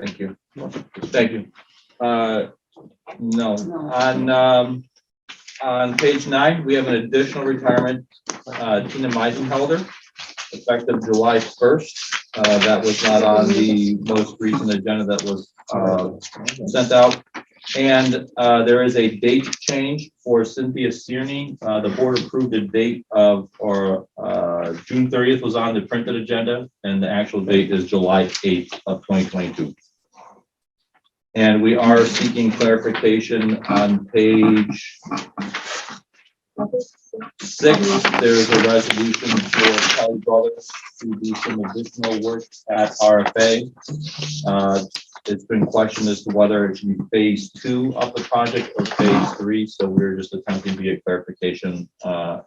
Thank you. Thank you. No. On page 9, we have an additional retirement, Tina Meisenhelder, effective July 1st. That was not on the most recent agenda that was sent out. And there is a date change for Cynthia Cierney. The board approved a date of, June 30th was on the printed agenda, and the actual date is July 8th of 2022. And we are seeking clarification on page 6. There's a resolution for Kelly Brothers to do some additional work at RFA. It's been questioned as to whether it should be phase 2 of the project or phase 3. So we're just attempting to get clarification for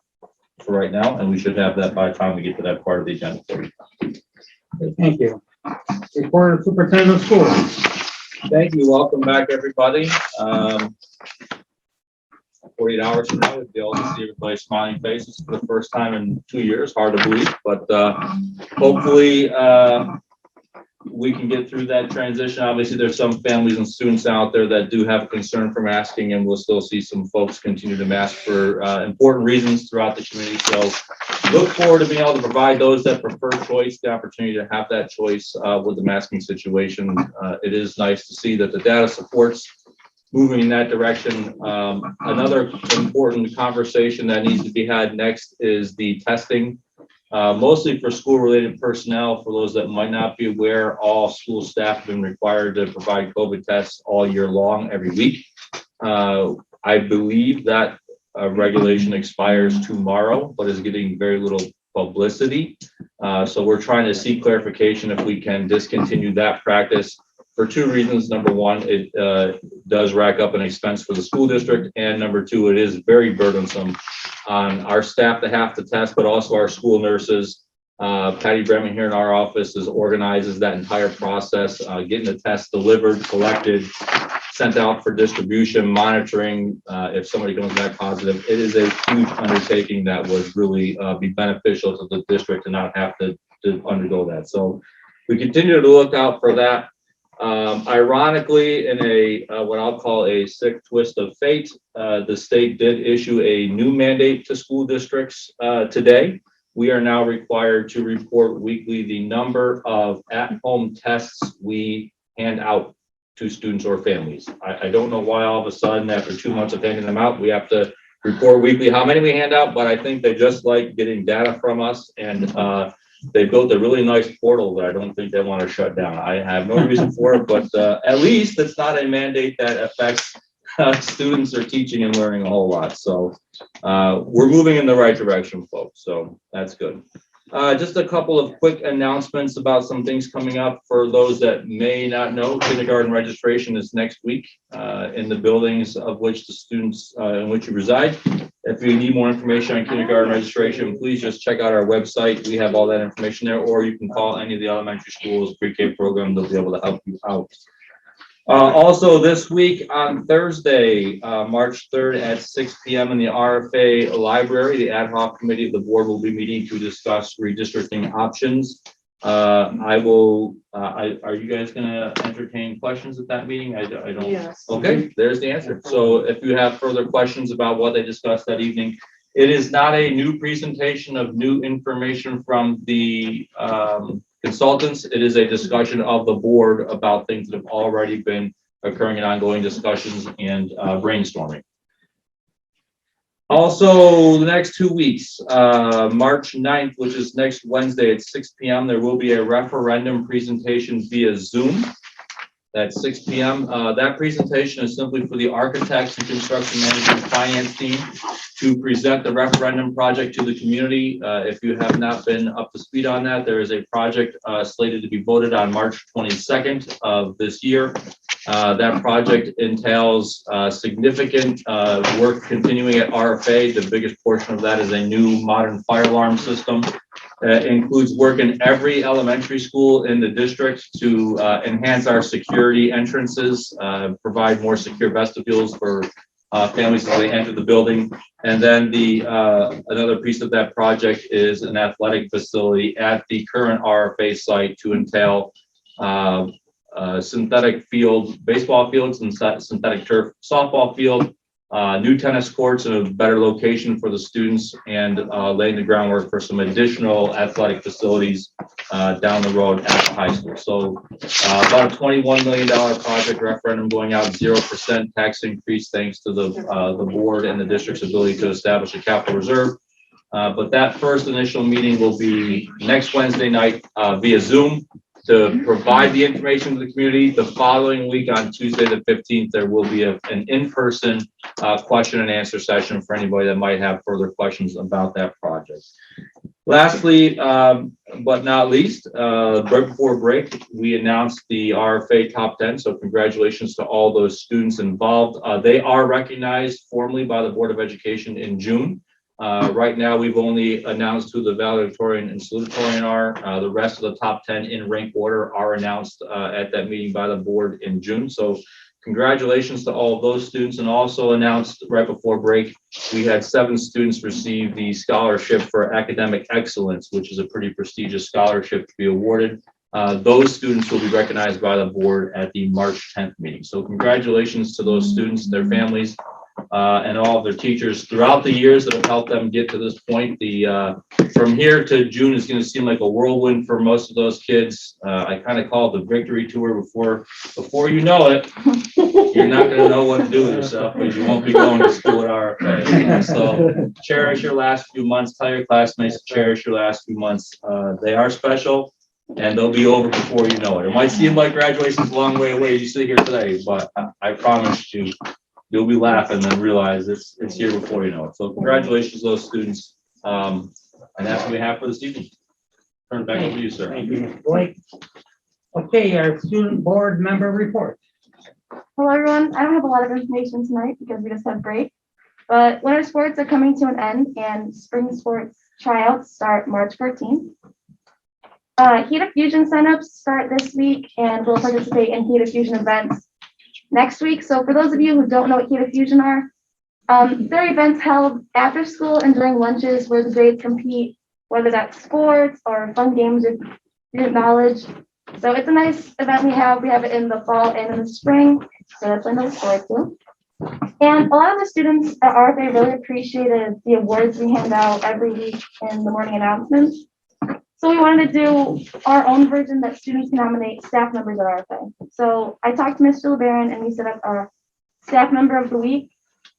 right now, and we should have that by the time we get to that part of the agenda. Thank you. Report of Superintendent of Schools. Thank you. Welcome back, everybody. 48 hours from now, we'll be able to see everybody's smiling faces for the first time in 2 years. Hard to believe, but hopefully we can get through that transition. Obviously, there's some families and students out there that do have concern for masking, and we'll still see some folks continue to mask for important reasons throughout the community. So look forward to being able to provide those that prefer choice the opportunity to have that choice with the masking situation. It is nice to see that the data supports moving in that direction. Another important conversation that needs to be had next is the testing. Mostly for school-related personnel. For those that might not be aware, all school staff have been required to provide COVID tests all year long, every week. I believe that regulation expires tomorrow, but is getting very little publicity. So we're trying to seek clarification if we can discontinue that practice for 2 reasons. Number one, it does rack up an expense for the school district, and number 2, it is very burdensome on our staff to have to test, but also our school nurses. Patty Bremen here in our office organizes that entire process, getting the tests delivered, collected, sent out for distribution, monitoring if somebody comes back positive. It is a huge undertaking that would really be beneficial to the district to not have to undergo that. So we continue to look out for that. Ironically, in a what I'll call a sick twist of fate, the state did issue a new mandate to school districts today. We are now required to report weekly the number of at-home tests we hand out to students or families. I don't know why all of a sudden, after 2 months of handing them out, we have to report weekly how many we hand out, but I think they just like getting data from us, and they built a really nice portal that I don't think they want to shut down. I have no reason for it, but at least it's not a mandate that affects students or teaching and learning a whole lot. So we're moving in the right direction, folks. So that's good. Just a couple of quick announcements about some things coming up for those that may not know. Kindergarten registration is next week in the buildings of which the students in which you reside. If you need more information on kindergarten registration, please just check out our website. We have all that information there, or you can call any of the elementary schools pre-K program. They'll be able to help you out. Also this week on Thursday, March 3rd at 6 p.m. in the RFA library, the ad hoc committee of the board will be meeting to discuss redistricting options. Are you guys going to entertain questions at that meeting? I don't. Yes. Okay, there's the answer. So if you have further questions about what they discussed that evening, it is not a new presentation of new information from the consultants. It is a discussion of the board about things that have already been occurring in ongoing discussions and brainstorming. Also, the next 2 weeks, March 9th, which is next Wednesday at 6 p.m., there will be a referendum presentation via Zoom at 6 p.m. That presentation is simply for the architects and construction management finance team to present the referendum project to the community. If you have not been up to speed on that, there is a project slated to be voted on March 22nd of this year. That project entails significant work continuing at RFA. The biggest portion of that is a new modern fire alarm system. Includes work in every elementary school in the district to enhance our security entrances, provide more secure vestibules for families as they enter the building. And then another piece of that project is an athletic facility at the current RFA site to entail synthetic field, baseball fields and synthetic turf softball field, new tennis courts in a better location for the students, and laying the groundwork for some additional athletic facilities down the road at the high school. So about a $21 million project, referendum going out, 0% tax increase thanks to the board and the district's ability to establish a capital reserve. But that first initial meeting will be next Wednesday night via Zoom to provide the information to the community. The following week on Tuesday, the 15th, there will be an in-person question and answer session for anybody that might have further questions about that project. Lastly, but not least, right before break, we announced the RFA top 10. So congratulations to all those students involved. They are recognized formally by the Board of Education in June. Right now, we've only announced who the valedictorian and salutatorian are. The rest of the top 10 in rank order are announced at that meeting by the board in June. So congratulations to all of those students, and also announced right before break, we had 7 students receive the scholarship for academic excellence, which is a pretty prestigious scholarship to be awarded. Those students will be recognized by the board at the March 10th meeting. So congratulations to those students, their families, and all of their teachers throughout the years that have helped them get to this point. From here to June is going to seem like a whirlwind for most of those kids. I kind of call it the victory tour. Before you know it, you're not going to know what to do with yourself because you won't be going to school at RFA. So cherish your last few months. Tell your classmates to cherish your last few months. They are special, and they'll be over before you know it. It might seem like graduation's a long way away as you sit here today, but I promise you, you'll be laughing and realize it's here before you know it. So congratulations to those students. And that's what we have for this evening. Turn it back over to you, sir. Thank you, Mr. Blake. Okay, our student board member report. Hello, everyone. I don't have a lot of information tonight because we just had break, but winter sports are coming to an end and spring sports tryouts start March 14th. Heat of Fusion signups start this week, and we'll participate in Heat of Fusion events next week. So for those of you who don't know what Heat of Fusion are, they're events held after school and during lunches where the grades compete, whether that's sports or fun games or student knowledge. So it's a nice event we have. We have it in the fall and in the spring. So that's what I look forward to. And a lot of the students at RFA really appreciated the awards we hand out every week in the morning announcements. So we wanted to do our own version that students can nominate staff members at RFA. So I talked to Mr. LeBaron and we set up our staff member of the week.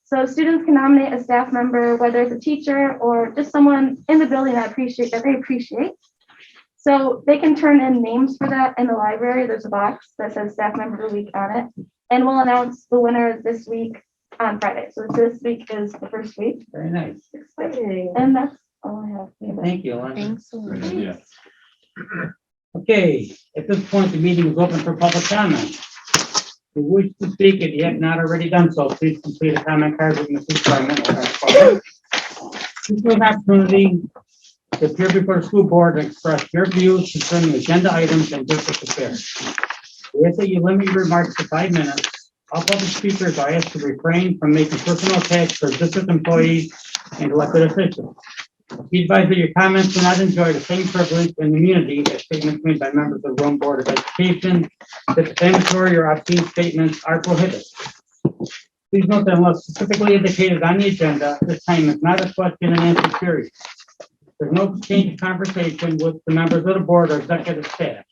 So students can nominate a staff member, whether it's a teacher or just someone in the building that they appreciate. So they can turn in names for that in the library. There's a box that says staff member of the week on it. And we'll announce the winner this week on Friday. So this week is the first week. Very nice. Exciting. And that's all I have. Thank you, Lynn. Thanks. Yeah. Okay, at this point, the meeting is open for public comment. If you wish to speak, if you have not already done so, please complete a comment card with Mrs. Carmen. This is an opportunity to appear before the school board and express your views concerning agenda items and district affairs. We ask that you limit your remarks to 5 minutes. All public speakers are asked to refrain from making personal attacks for district employees and elected officials. Be advised that your comments do not enjoy the same privilege and immunity as statements made by members of the Rome Board of Education. That defamatory or obscene statements are prohibited. Please note that unless specifically indicated on the agenda, this time is not a question and answer period. There's no exchange of conversation with the members of the board or executive staff.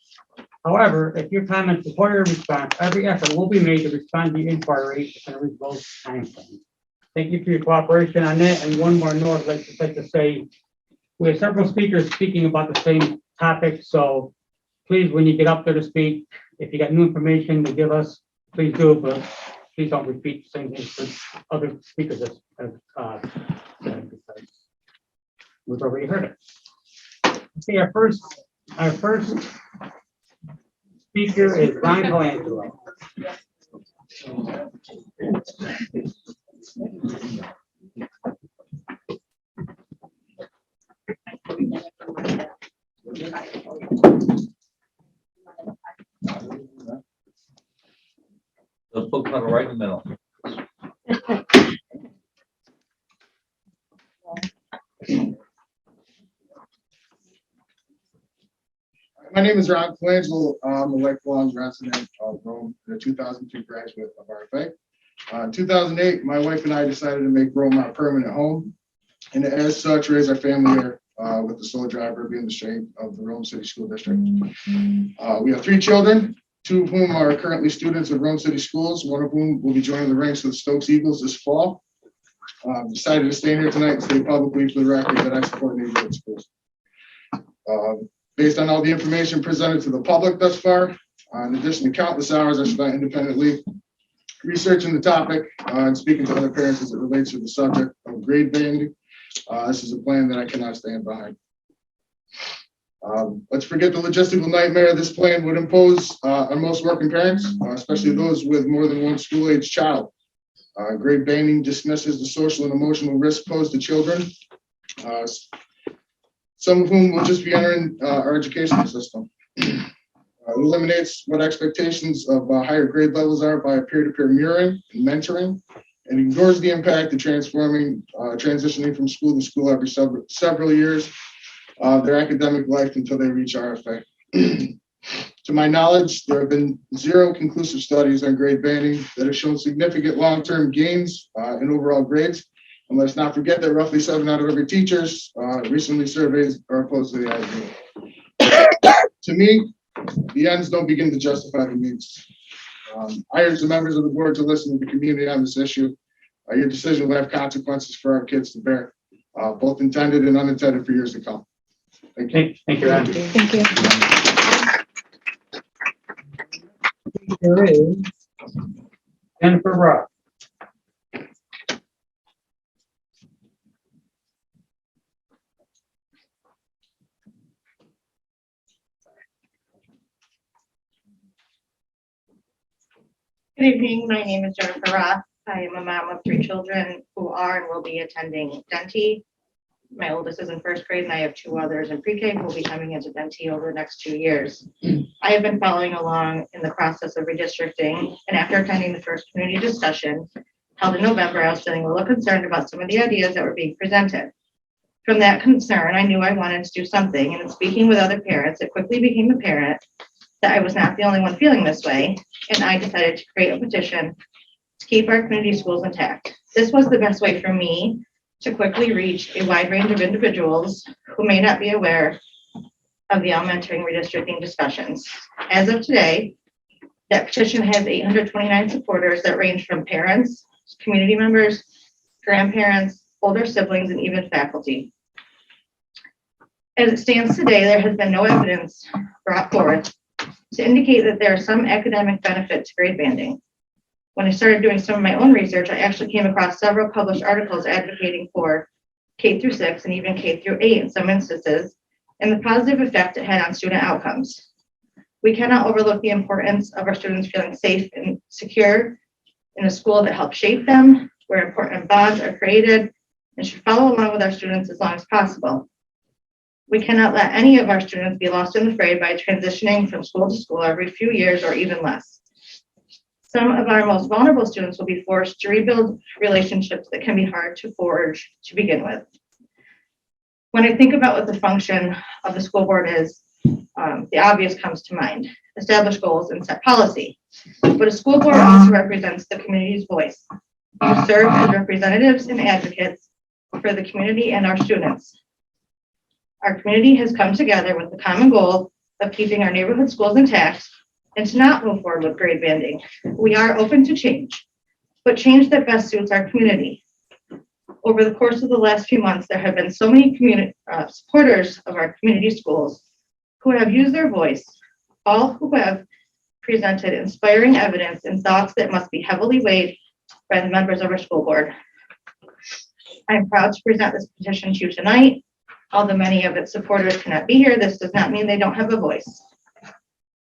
However, if your comments require a response, every effort will be made to respond to your inquiry in a reasonable time frame. Thank you for your cooperation on that. And one more note, I'd like to say, we have several speakers speaking about the same topic. So please, when you get up there to speak, if you got new information to give us, please do, but please don't repeat the same things that other speakers have said, because we've already heard it. Okay, our first speaker is Ron Colangelo. The book cover right in the middle. My name is Ron Colangelo. I'm a lifelong resident of Rome and a 2002 graduate of RFA. In 2008, my wife and I decided to make Rome our permanent home, and as such, raise our family here with the sole driver being the strength of the Rome City School District. We have 3 children, 2 of whom are currently students of Rome City Schools, one of whom will be joining the ranks of the Stokes Eagles this fall. Decided to stay here tonight and state publicly for the record that I support neighborhood schools. Based on all the information presented to the public thus far, in addition to countless hours I spent independently researching the topic and speaking to other parents as it relates to the subject of grade banding, this is a plan that I cannot stand behind. Let's forget the logistical nightmare this plan would impose on most working parents, especially those with more than one school-age child. Grade banding dismisses the social and emotional risk posed to children, some of whom will just be entering our educational system. It eliminates what expectations of higher grade levels are by peer-to-peer mirroring and mentoring, and ignores the impact of transitioning from school to school every several years of their academic life until they reach RFA. To my knowledge, there have been 0 conclusive studies on grade banding that have shown significant long-term gains in overall grades. And let's not forget that roughly 7 out of every teachers recently surveyed are opposed to the idea. To me, the ends don't begin to justify the means. I urge the members of the board to listen to the community on this issue. Your decision will have consequences for our kids to bear, both intended and unintended for years to come. Thank you. Thank you, Ron. Thank you. There is Jennifer Ross. Good evening. My name is Jennifer Roth. I am a mom of 3 children who are and will be attending Denti. My oldest is in 1st grade, and I have 2 others in pre-K who will be coming into Denti over the next 2 years. I have been following along in the process of redistricting, and after attending the first community discussion held in November, I was feeling a little concerned about some of the ideas that were being presented. From that concern, I knew I wanted to do something, and in speaking with other parents, it quickly became apparent that I was not the only one feeling this way, and I decided to create a petition to keep our community schools intact. This was the best way for me to quickly reach a wide range of individuals who may not be aware of the elementary redistricting discussions. As of today, that petition has 829 supporters that range from parents, community members, grandparents, older siblings, and even faculty. As it stands today, there has been no evidence brought forth to indicate that there is some academic benefit to grade banding. When I started doing some of my own research, I actually came across several published articles advocating for K through 6 and even K through 8 in some instances, and the positive effect it had on student outcomes. We cannot overlook the importance of our students feeling safe and secure in a school that helps shape them, where important bonds are created, and should follow along with our students as long as possible. We cannot let any of our students be lost in the fray by transitioning from school to school every few years or even less. Some of our most vulnerable students will be forced to rebuild relationships that can be hard to forge to begin with. When I think about what the function of the school board is, the obvious comes to mind: establish goals and set policy. But a school board also represents the community's voice. We serve as representatives and advocates for the community and our students. Our community has come together with the common goal of keeping our neighborhood schools intact and to not move forward with grade banding. We are open to change, but change that best suits our community. Over the course of the last few months, there have been so many supporters of our community schools who have used their voice, all who have presented inspiring evidence and thoughts that must be heavily weighed by the members of our school board. I'm proud to present this petition to you tonight. Although many of its supporters cannot be here, this does not mean they don't have a voice.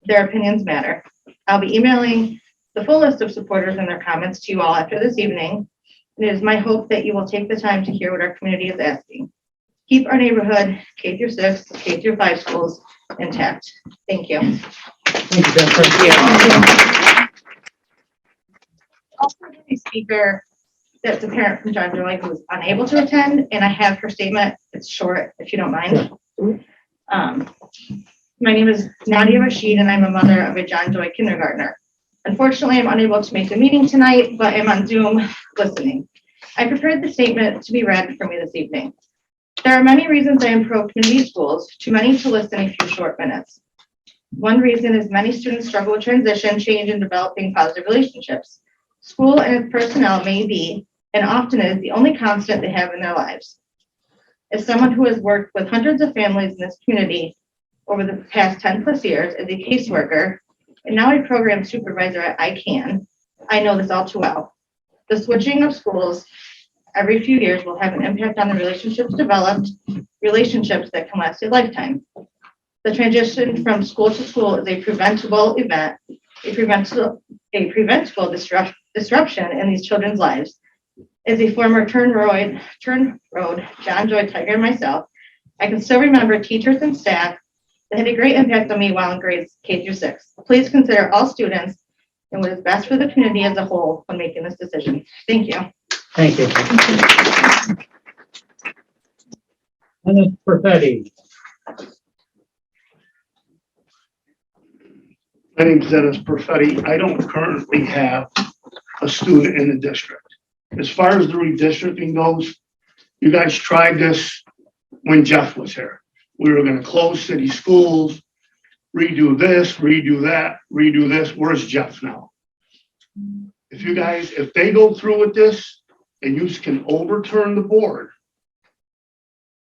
Their opinions matter. I'll be emailing the full list of supporters and their comments to you all after this evening. It is my hope that you will take the time to hear what our community is asking. Keep our neighborhood, K through 6, K through 5 schools intact. Thank you. Thank you, Jennifer. Also, a speaker that's a parent from John Joy who was unable to attend, and I have her statement. It's short, if you don't mind. My name is Nadia Rashid, and I'm a mother of a John Joy kindergartner. Unfortunately, I'm unable to make the meeting tonight, but I'm on Zoom listening. I prepared the statement to be read for me this evening. There are many reasons I am pro-community schools, too many to list in a few short minutes. One reason is many students struggle with transition, change, and developing positive relationships. School and its personnel may be, and often is, the only constant they have in their lives. As someone who has worked with hundreds of families in this community over the past 10 plus years as a caseworker, and now a program supervisor at ICANN, I know this all too well. The switching of schools every few years will have an impact on the relationships developed, relationships that can last a lifetime. The transition from school to school is a preventable event, a preventable disruption in these children's lives. As a former turn road John Joy Tiger myself, I can still remember teachers and staff that had a great impact on me while in grades K through 6. Please consider all students and what is best for the community as a whole when making this decision. Thank you. Thank you. Dennis Perfetti. My name is Dennis Perfetti. I don't currently have a student in the district. As far as the redistricting goes, you guys tried this when Jeff was here. We were going to close city schools, redo this, redo that, redo this. Where's Jeff now? If they go through with this and you can overturn the board,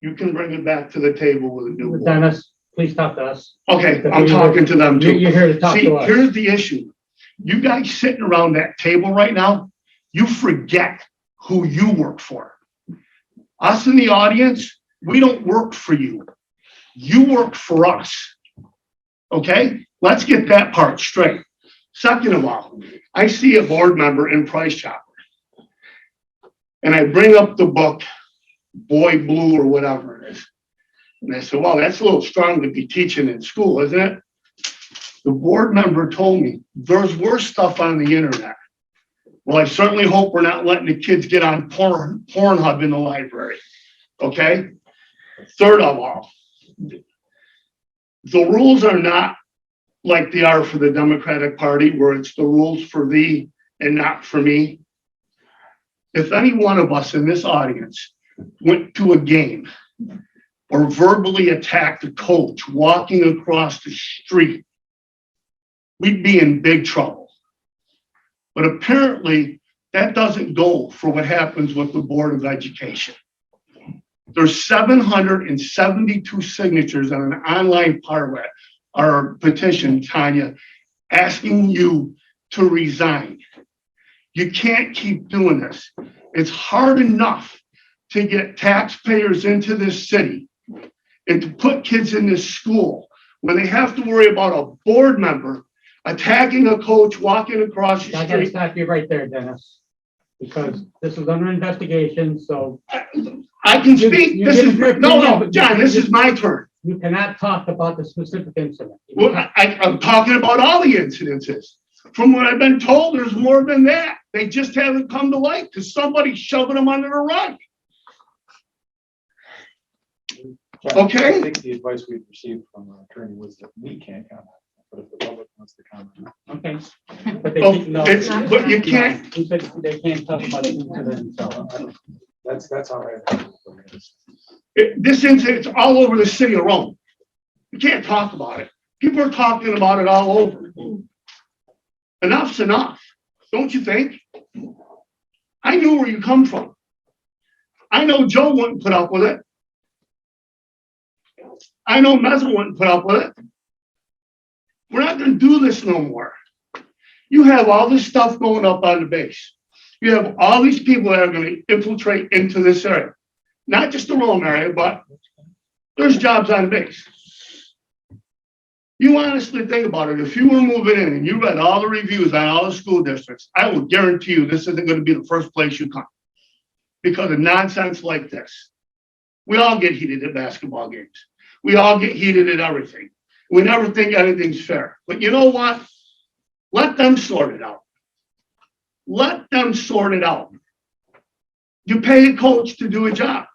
you can bring it back to the table with a new board. Dennis, please talk to us. Okay, I'm talking to them too. You're here to talk See, to us. here's the issue. You guys sitting around that table right now, you forget who you work for. Us in the audience, we don't work for you. You work for us. Okay? Let's get that part straight. Second of all, I see a board member in Price Chopper. And I bring up the book, Boy Blue or whatever it is. And I said, well, that's a little strong to be teaching in school, isn't it? The board member told me there's worse stuff on the internet. Well, I certainly hope we're not letting the kids get on Pornhub in the library. Okay? Third of all, the rules are not like they are for the Democratic Party, where it's the rules for thee and not for me. If any one of us in this audience went to a game or verbally attacked a coach walking across the street, we'd be in big trouble. But apparently that doesn't go for what happens with the Board of Education. There's 772 signatures on an online parlay or petition, Tanya, asking you to resign. You can't keep doing this. It's hard enough to get taxpayers into this city and to put kids in this school when they have to worry about a board member attacking a coach walking across the I gotta street. stop you right there, Dennis, because this is under investigation, so I can speak. No, John, this is my turn. you cannot talk about the specific incident. Well, I'm talking about all the incidences. From what I've been told, there's more than that. They just haven't come to light because somebody's shoving them under the rug. Okay. I think the advice we've received from our attorney was that we can't comment, but if the public wants to comment. Okay. But they Oh, didn't know. but you can't. He said they can't talk about the incident, so. That's how I have This incident's all over the city of Rome. You can't talk about it. People are talking about it all over. Enough's enough, don't you think? I knew where you come from. I know Joe wouldn't put up with it. I know Mezza wouldn't put up with it. We're not going to do this no more. You have all this stuff going up on the base. You have all these people that are going to infiltrate into this area. Not just the Rome area, but there's jobs on the base. You honestly think about it. If you were moving in and you read all the reviews on all the school districts, I will guarantee you this isn't going to be the first place you come because of nonsense like this. We all get heated at basketball games. We all get heated at everything. We never think anything's fair. But you know what? Let them sort it out. Let them sort it out. You pay a coach to do a job.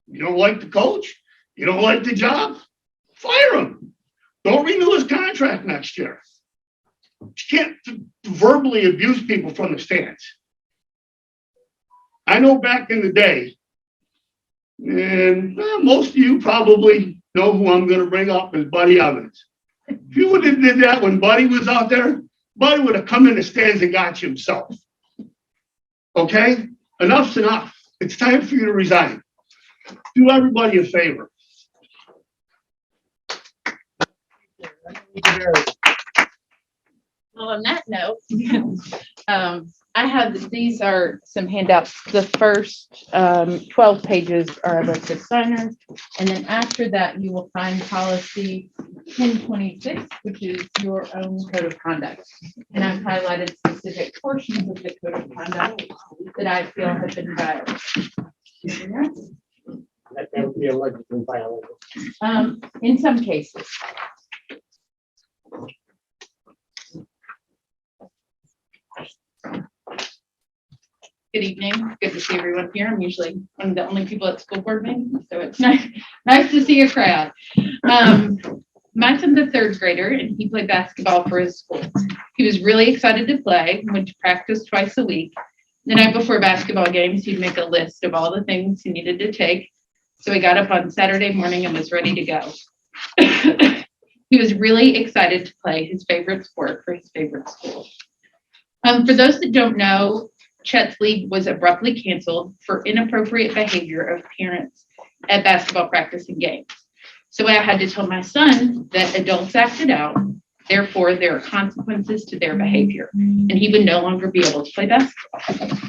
You don't like the coach? You don't like the job? Fire him. Don't renew his contract next year. You can't verbally abuse people from the stands. I know back in the day, and most of you probably know who I'm going to bring up is Buddy Evans. If you would have did that when Buddy was out there, Buddy would have come in the stands and got you himself. Okay? Enough's enough. It's time for you to resign. Do everybody a favor. Well, on that note, these are some handouts. The first 12 pages are a list of signers. And then after that, you will find policy 1026, which is your own code of conduct. And I've highlighted specific portions of the code of conduct that I feel have been violated. That would be a legislative violation. In some cases. Good evening. Good to see everyone here. I'm usually one of the only people at school board meetings, so it's nice to see a crowd. My son's a third grader, and he played basketball for his school. He was really excited to play, went to practice twice a week. The night before basketball games, he'd make a list of all the things he needed to take. So he got up on Saturday morning and was ready to go. He was really excited to play his favorite sport for his favorite school. For those that don't know, Chet's league was abruptly canceled for inappropriate behavior of parents at basketball practice and games. So I had to tell my son that adults acted out, therefore there are consequences to their behavior, and he would no longer be able to play basketball.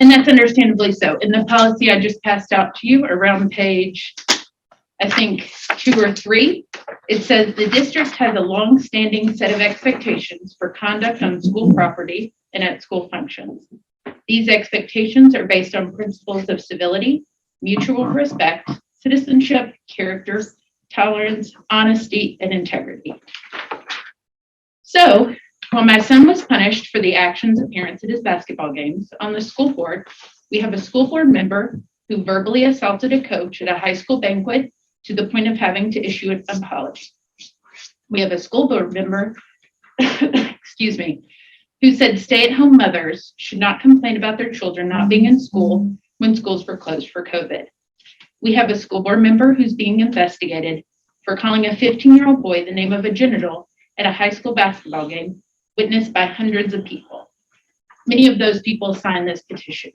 And that's understandably so. In the policy I just passed out to you around page, I think 2 or 3, it says the district has a long-standing set of expectations for conduct on school property and at school functions. These expectations are based on principles of civility, mutual respect, citizenship, character, tolerance, honesty, and integrity. So, while my son was punished for the actions of parents at his basketball games, on the school board, we have a school board member who verbally assaulted a coach at a high school banquet to the point of having to issue an apology. We have a school board member, excuse me, who said stay-at-home mothers should not complain about their children not being in school when schools were closed for COVID. We have a school board member who's being investigated for calling a 15-year-old boy the name of a genital at a high school basketball game witnessed by hundreds of people. Many of those people signed this petition.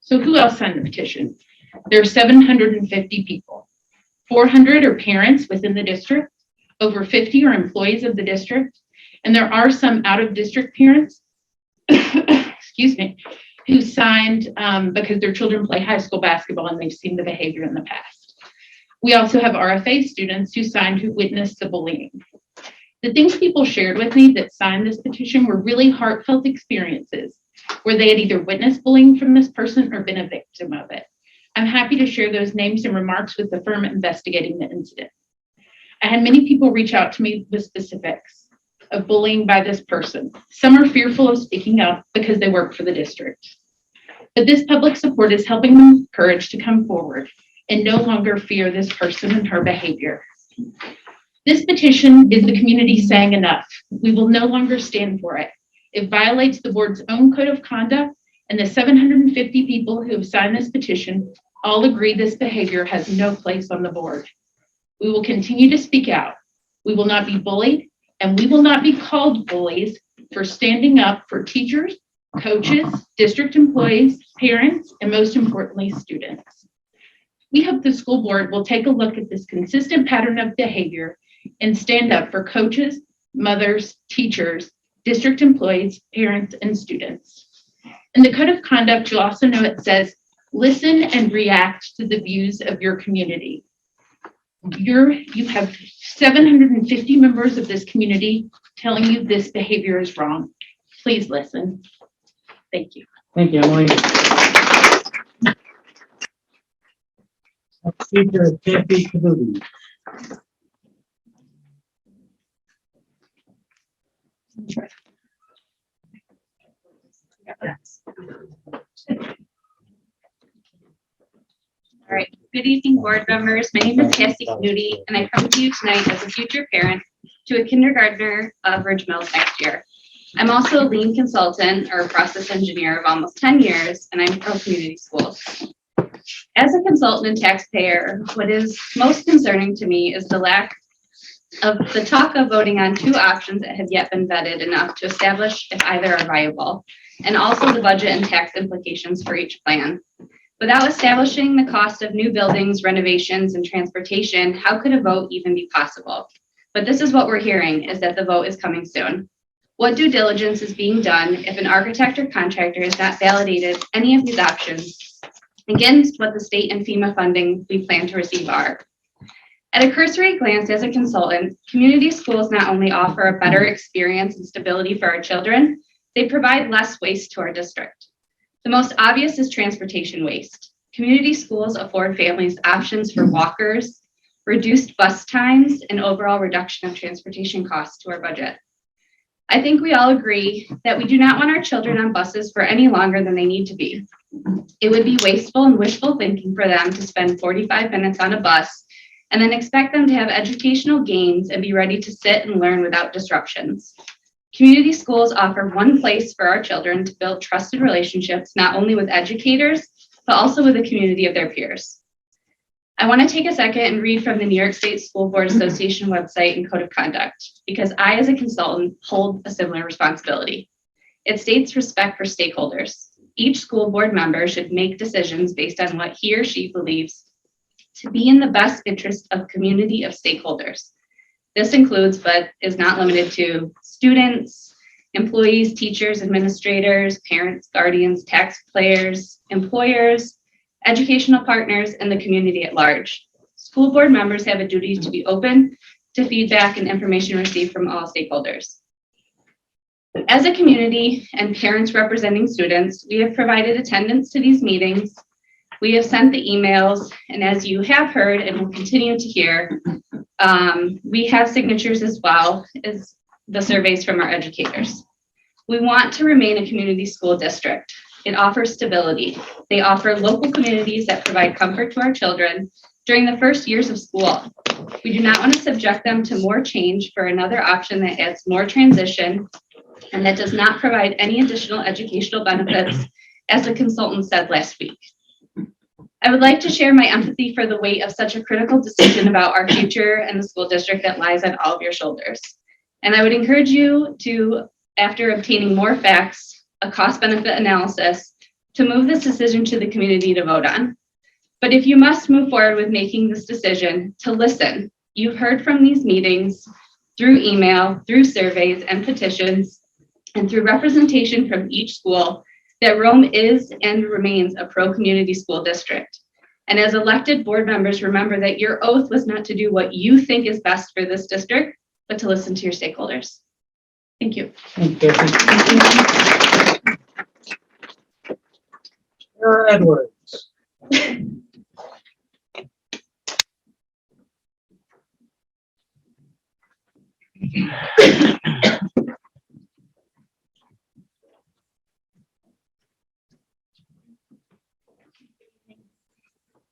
So who else signed the petition? There are 750 people. 400 are parents within the district. Over 50 are employees of the district. And there are some out-of-district parents, excuse me, who signed because their children play high school basketball and they've seen the behavior in the past. We also have RFA students who signed who witnessed the bullying. The things people shared with me that signed this petition were really heartfelt experiences where they had either witnessed bullying from this person or been a victim of it. I'm happy to share those names and remarks with the firm investigating the incident. I had many people reach out to me with specifics of bullying by this person. Some are fearful of speaking up because they work for the district. But this public support is helping them courage to come forward and no longer fear this person and her behavior. This petition is the community saying enough. We will no longer stand for it. It violates the board's own code of conduct, and the 750 people who have signed this petition all agree this behavior has no place on the board. We will continue to speak out. We will not be bullied, and we will not be called bullies for standing up for teachers, coaches, district employees, parents, and most importantly, students. We hope the school board will take a look at this consistent pattern of behavior and stand up for coaches, mothers, teachers, district employees, parents, and students. In the code of conduct, you'll also know it says, listen and react to the views of your community. You have 750 members of this community telling you this behavior is wrong. Please listen. Thank you. Thank you, Emily. Speaker is Kathy Kabuki. All right, Good evening, board members. My name is Cassie Knudi, and I come to you tonight as a future parent to a kindergartner of Ridge Mills next year. I'm also a lean consultant or process engineer of almost 10 years, and I'm from community schools. As a consultant and taxpayer, what is most concerning to me is the lack of the talk of voting on two options that have yet been vetted enough to establish if either are viable, and also the budget and tax implications for each plan. Without establishing the cost of new buildings, renovations, and transportation, how could a vote even be possible? But this is what we're hearing, is that the vote is coming soon. What due diligence is being done if an architect or contractor has not validated any of these options against what the state and FEMA funding we plan to receive are? At a cursory glance as a consultant, community schools not only offer a better experience and stability for our children, they provide less waste to our district. The most obvious is transportation waste. Community schools afford families options for walkers, reduced bus times, and overall reduction of transportation costs to our budget. I think we all agree that we do not want our children on buses for any longer than they need to be. It would be wasteful and wishful thinking for them to spend 45 minutes on a bus and then expect them to have educational gains and be ready to sit and learn without disruptions. Community schools offer one place for our children to build trusted relationships, not only with educators, but also with the community of their peers. I want to take a second and read from the New York State School Board Association website and code of conduct, because I, as a consultant, hold a similar responsibility. It states respect for stakeholders. Each school board member should make decisions based on what he or she believes to be in the best interest of community of stakeholders. This includes, but is not limited to, students, employees, teachers, administrators, parents, guardians, taxpayers, employers, educational partners, and the community at large. School board members have a duty to be open to feedback and information received from all stakeholders. As a community and parents representing students, we have provided attendance to these meetings. We have sent the emails, and as you have heard and will continue to hear, we have signatures as well as the surveys from our educators. We want to remain a community school district. It offers stability. They offer local communities that provide comfort to our children during the first years of school. We do not want to subject them to more change for another option that adds more transition and that does not provide any additional educational benefits, as the consultant said last week. I would like to share my empathy for the weight of such a critical decision about our future and the school district that lies on all of your shoulders. And I would encourage you to, after obtaining more facts, a cost-benefit analysis, to move this decision to the community to vote on. But if you must move forward with making this decision, to listen. You've heard from these meetings through email, through surveys and petitions, and through representation from each school that Rome is and remains a pro-community school district. And as elected board members, remember that your oath was not to do what you think is best for this district, but to listen to your stakeholders. Thank you. Thank you. Sarah Edwards.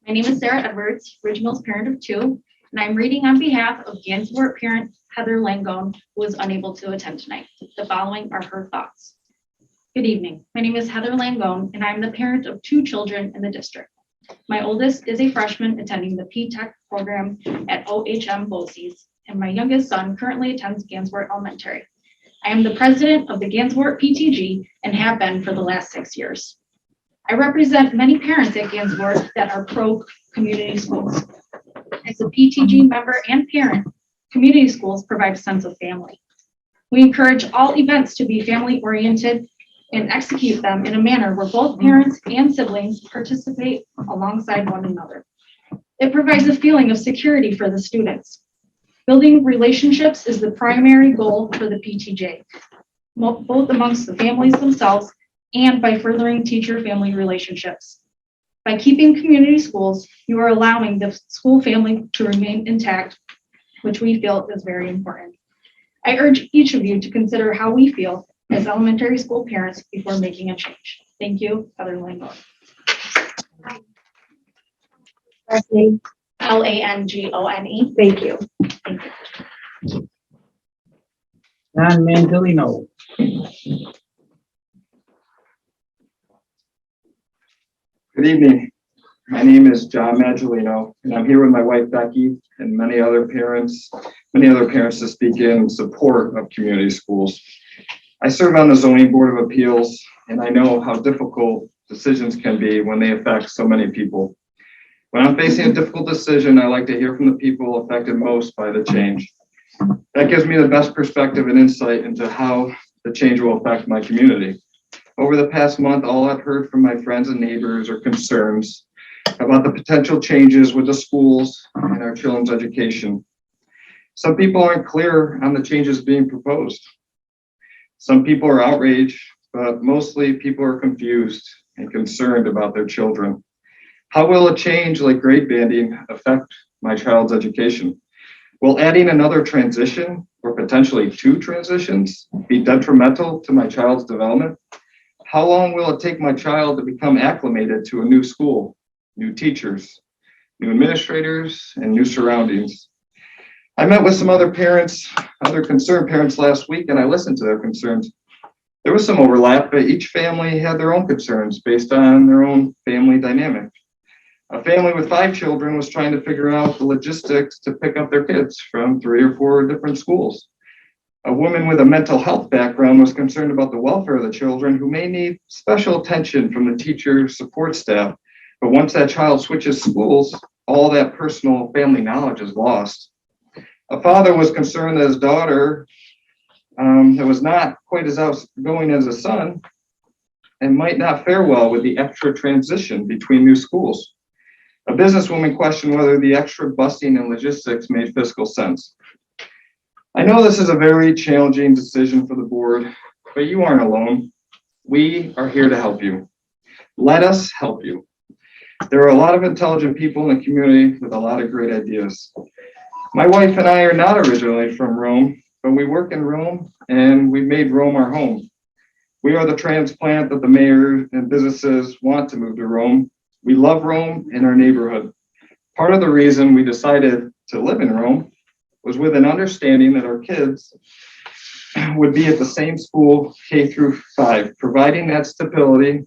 My name is Sarah Edwards, Ridge Mills parent of two, and I'm reading on behalf of Gansevoort parent Heather Langone, who was unable to attend tonight. The following are her thoughts. Good evening. My name is Heather Langone, and I'm the parent of two children in the district. My oldest is a freshman attending the P-Tech program at OHM BOCES, and my youngest son currently attends Gansevoort Elementary. I am the president of the Gansevoort PTG and have been for the last 6 years. I represent many parents at Gansevoort that are pro-community schools. As a PTG member and parent, community schools provide a sense of family. We encourage all events to be family-oriented and execute them in a manner where both parents and siblings participate alongside one another. It provides a feeling of security for the students. Building relationships is the primary goal for the PTJ, both amongst the families themselves and by furthering teacher-family relationships. By keeping community schools, you are allowing the school family to remain intact, which we feel is very important. I urge each of you to consider how we feel as elementary school parents before making a change. Thank you, Heather Langone. Last name, Langone. thank you. John Manzolino. Good evening. My name is John Maggiolino, and I'm here with my wife Becky and many other parents to speak in support of community schools. I serve on the Zoning Board of Appeals, and I know how difficult decisions can be when they affect so many people. When I'm facing a difficult decision, I like to hear from the people affected most by the change. That gives me the best perspective and insight into how the change will affect my community. Over the past month, all I've heard from my friends and neighbors are concerns about the potential changes with the schools and our children's education. Some people aren't clear on the changes being proposed. Some people are outraged, but mostly people are confused and concerned about their children. How will a change like grade banding affect my child's education? Will adding another transition or potentially two transitions be detrimental to my child's development? How long will it take my child to become acclimated to a new school, new teachers, new administrators, and new surroundings? I met with some other parents, other concerned parents last week, and I listened to their concerns. There was some overlap, but each family had their own concerns based on their own family dynamic. A family with 5 children was trying to figure out the logistics to pick up their kids from 3 or 4 different schools. A woman with a mental health background was concerned about the welfare of the children who may need special attention from the teacher support staff. But once that child switches schools, all that personal family knowledge is lost. A father was concerned that his daughter that was not quite as outgoing as his son and might not fare well with the extra transition between new schools. A businesswoman questioned whether the extra busing and logistics made fiscal sense. I know this is a very challenging decision for the board, but you aren't alone. We are here to help you. Let us help you. There are a lot of intelligent people in the community with a lot of great ideas. My wife and I are not originally from Rome, but we work in Rome and we've made Rome our home. We are the transplant that the mayor and businesses want to move to Rome. We love Rome and our neighborhood. Part of the reason we decided to live in Rome was with an understanding that our kids would be at the same school K through 5, providing that stability,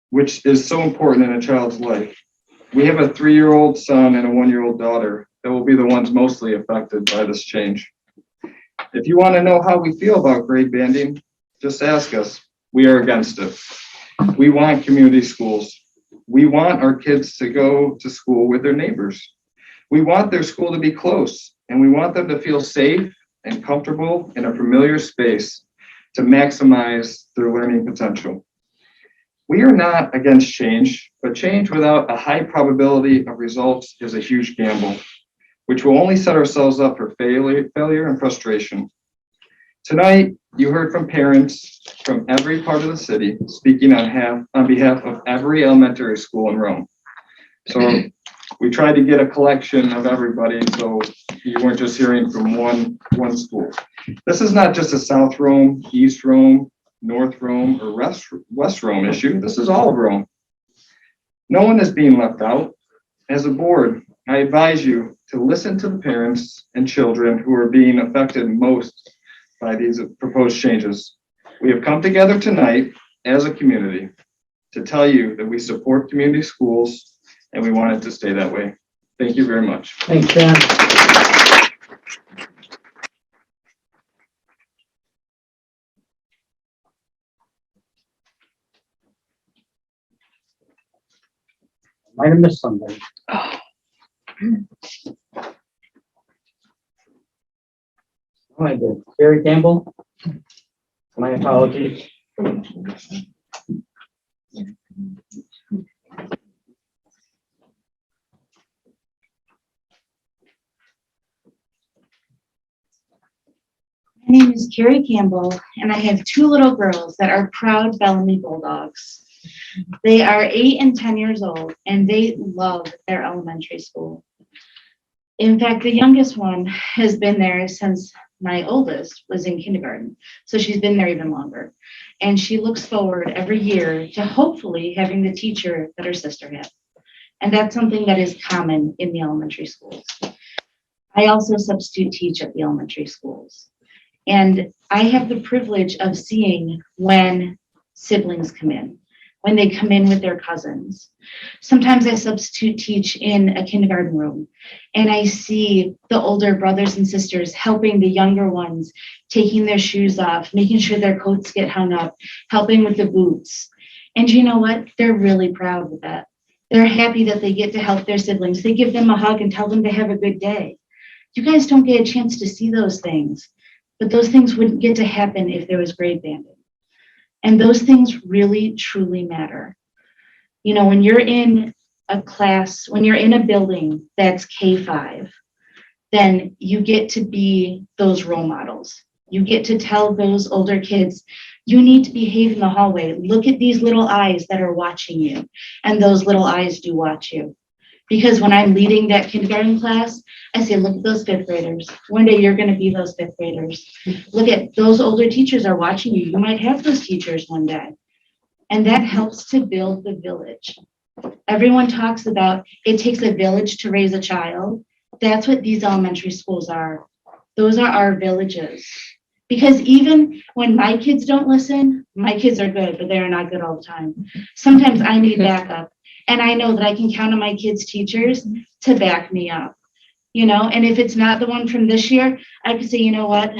which is so important in a child's life. We have a 3-year-old son and a 1-year-old daughter that will be the ones mostly affected by this change. If you want to know how we feel about grade banding, just ask us. We are against it. We want community schools. We want our kids to go to school with their neighbors. We want their school to be close, and we want them to feel safe and comfortable in a familiar space to maximize their learning potential. We are not against change, but change without a high probability of results is a huge gamble, which will only set ourselves up for failure and frustration. Tonight, you heard from parents from every part of the city speaking on behalf of every elementary school in Rome. So we tried to get a collection of everybody, so you weren't just hearing from one school. This is not just a South Rome, East Rome, North Rome, or West Rome issue. This is all of Rome. No one is being left out. As a board, I advise you to listen to the parents and children who are being affected most by these proposed changes. We have come together tonight as a community to tell you that we support community schools and we want it to stay that way. Thank you very much. Thanks, John. Might have missed somebody. Oh, I did. Gary Campbell. My apologies. My name is Carrie Campbell, and I have 2 little girls that are proud Bellamy Bulldogs. They are 8 and 10 years old, and they love their elementary school. In fact, the youngest one has been there since my oldest was in kindergarten, so she's been there even longer. And she looks forward every year to hopefully having the teacher that her sister had. And that's something that is common in the elementary schools. I also substitute teach at the elementary schools. And I have the privilege of seeing when siblings come in, when they come in with their cousins. Sometimes I substitute teach in a kindergarten room, and I see the older brothers and sisters helping the younger ones, taking their shoes off, making sure their coats get hung up, helping with the boots. And you know what? They're really proud of that. They're happy that they get to help their siblings. They give them a hug and tell them to have a good day. You guys don't get a chance to see those things, but those things wouldn't get to happen if there was grade banding. And those things really, truly matter. You know, when you're in a class, when you're in a building that's K-5, then you get to be those role models. You get to tell those older kids, you need to behave in the hallway. Look at these little eyes that are watching you. And those little eyes do watch you. Because when I'm leading that kindergarten class, I say, look at those fifth graders. One day you're going to be those fifth graders. Look at those older teachers are watching you. You might have those teachers one day. And that helps to build the village. Everyone talks about it takes a village to raise a child. That's what these elementary schools are. Those are our villages. Because even when my kids don't listen, my kids are good, but they are not good all the time. Sometimes I need backup. And I know that I can count on my kids' teachers to back me up. You know, and if it's not the one from this year, I could say, you know what,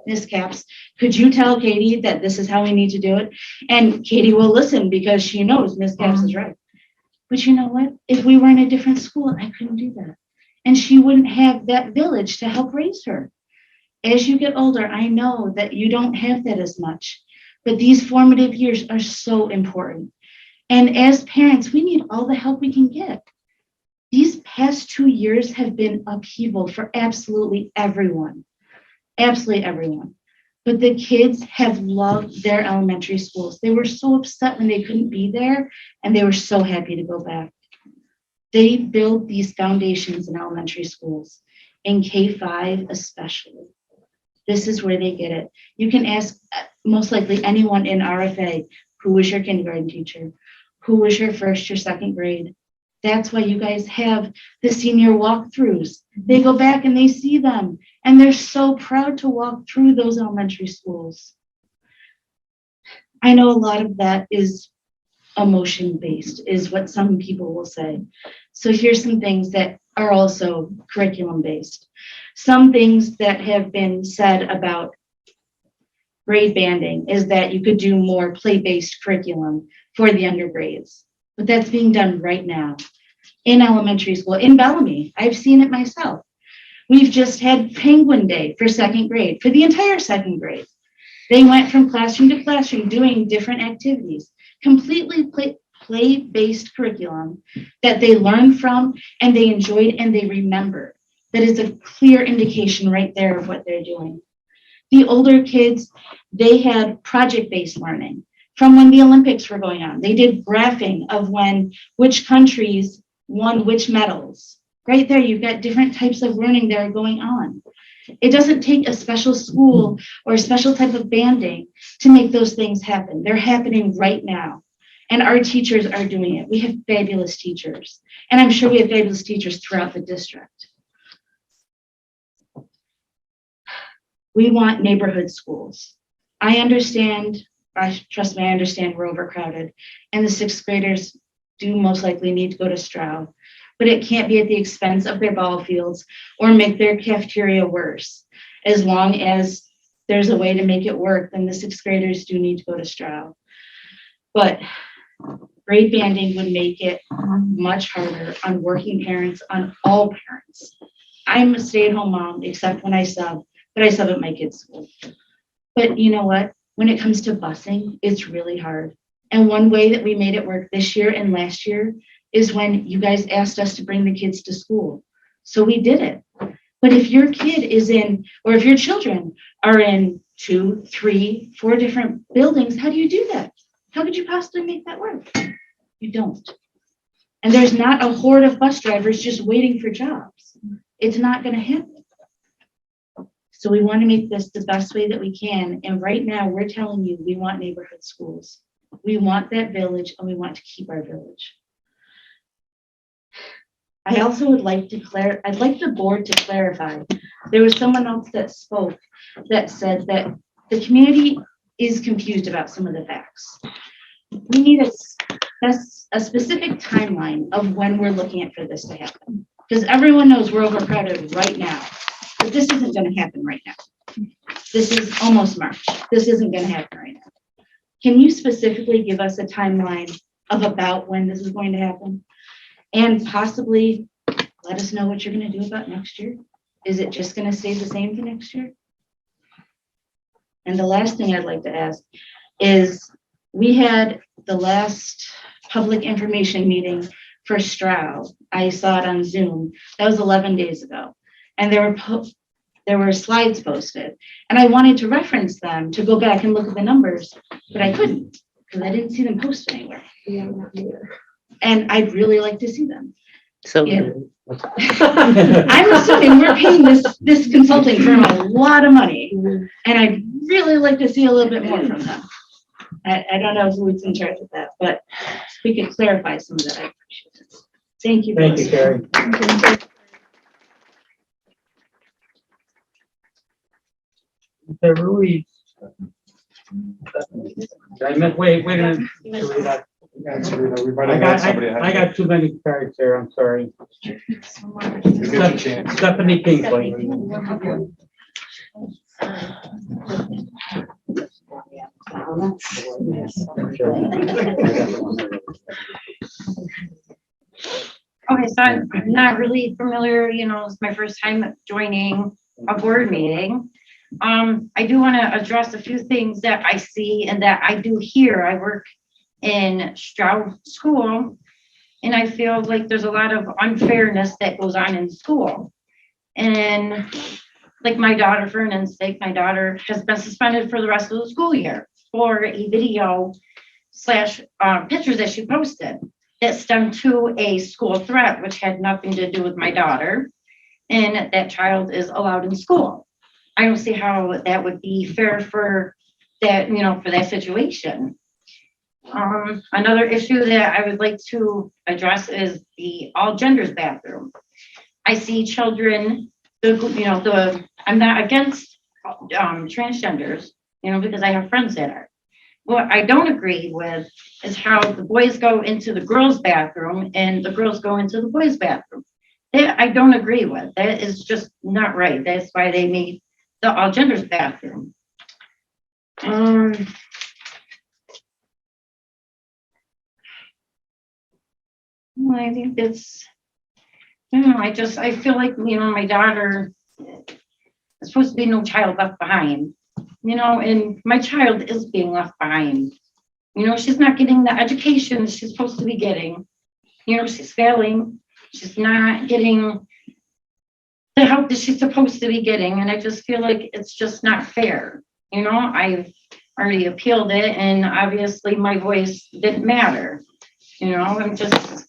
Miss Caps, could you tell Katie that this is how we need to do it? And Katie will listen because she knows Miss Caps is right. But you know what? If we were in a different school, I couldn't do that. And she wouldn't have that village to help raise her. As you get older, I know that you don't have that as much, but these formative years are so important. And as parents, we need all the help we can get. These past 2 years have been upheaval for absolutely everyone. Absolutely everyone. But the kids have loved their elementary schools. They were so upset when they couldn't be there, and they were so happy to go back. They build these foundations in elementary schools, in K-5 especially. This is where they get it. You can ask most likely anyone in RFA, who was your kindergarten teacher? Who was your first or second grade? That's why you guys have the senior walkthroughs. They go back and they see them, and they're so proud to walk through those elementary schools. I know a lot of that is emotion-based, is what some people will say. So here's some things that are also curriculum-based. Some things that have been said about grade banding is that you could do more play-based curriculum for the younger grades, but that's being done right now in elementary school, in Bellamy. I've seen it myself. We've just had Penguin Day for second grade, for the entire second grade. They went from classroom to classroom doing different activities, completely play-based curriculum that they learned from and they enjoyed and they remembered. That is a clear indication right there of what they're doing. The older kids, they had project-based learning from when the Olympics were going on. They did graphing of which countries won which medals. Right there, you've got different types of learning that are going on. It doesn't take a special school or a special type of banding to make those things happen. They're happening right now. And our teachers are doing it. We have fabulous teachers. And I'm sure we have fabulous teachers throughout the district. We want neighborhood schools. I understand, trust me, I understand we're overcrowded. And the sixth graders do most likely need to go to Stroud. But it can't be at the expense of their ball fields or make their cafeteria worse. As long as there's a way to make it work, then the sixth graders do need to go to Stroud. But grade banding would make it much harder on working parents, on all parents. I'm a stay-at-home mom, except when I sub, but I sub at my kids' school. But you know what? When it comes to busing, it's really hard. And one way that we made it work this year and last year is when you guys asked us to bring the kids to school. So we did it. But if your kid is in, or if your children are in 2, 3, 4 different buildings, how do you do that? How could you possibly make that work? You don't. And there's not a horde of bus drivers just waiting for jobs. It's not going to happen. So we want to make this the best way that we can. And right now we're telling you, we want neighborhood schools. We want that village and we want to keep our village. I also would like to I'd like the board to clarify. There was someone else that spoke that said that the community is confused about some of the facts. We need a specific timeline of when we're looking at for this to happen. Because everyone knows we're overcrowded right now, but this isn't gonna happen right now. This is almost March. This isn't gonna happen right now. Can you specifically give us a timeline of about when this is going to happen? And possibly let us know what you're gonna do about next year. Is it just gonna stay the same for next year? And the last thing I'd like to ask is, we had the last public information meeting for Stroud. I saw it on Zoom. That was 11 days ago. And there were slides posted. And I wanted to reference them to go back and look at the numbers, but I couldn't because I didn't see them posted anywhere. And I'd really like to see them. So Yeah. I'm assuming we're paying this consulting firm a lot of money, and I'd really like to see a little bit more from them. I don't know who's in charge of that, but if we could clarify some of that, I appreciate it. Thank you. Thank you, Carrie. Mr. Ruiz. Wait a minute. Sarita. Yeah, Sarita, we might I have had somebody. got, I got too many cards here, I'm sorry. Give you a chance. Stephanie Kingsley. Okay, so I'm not really familiar, it's my first time joining a board meeting. I do want to address a few things that I see and that I do hear. I work in Stroud School, and I feel like there's a lot of unfairness that goes on in school. And like my daughter, for instance, my daughter has been suspended for the rest of the school year for a video / pictures that she posted that stemmed to a school threat, which had nothing to do with my daughter, and that child is allowed in school. I don't see how that would be fair for that, for that situation. Another issue that I would like to address is the all genders bathroom. I see children, I'm not against transgenders, because I have friends that are. What I don't agree with is how the boys go into the girls' bathroom and the girls go into the boys' bathroom. That I don't agree with. That is just not right. That's why they made the all genders bathroom. Well, I think that's, I feel like, my daughter is supposed to be no child left behind, and my child is being left behind. She's not getting the education she's supposed to be getting. She's failing. She's not getting the help that she's supposed to be getting. And I just feel like it's just not fair. I've already appealed it, and obviously my voice didn't matter. I'm just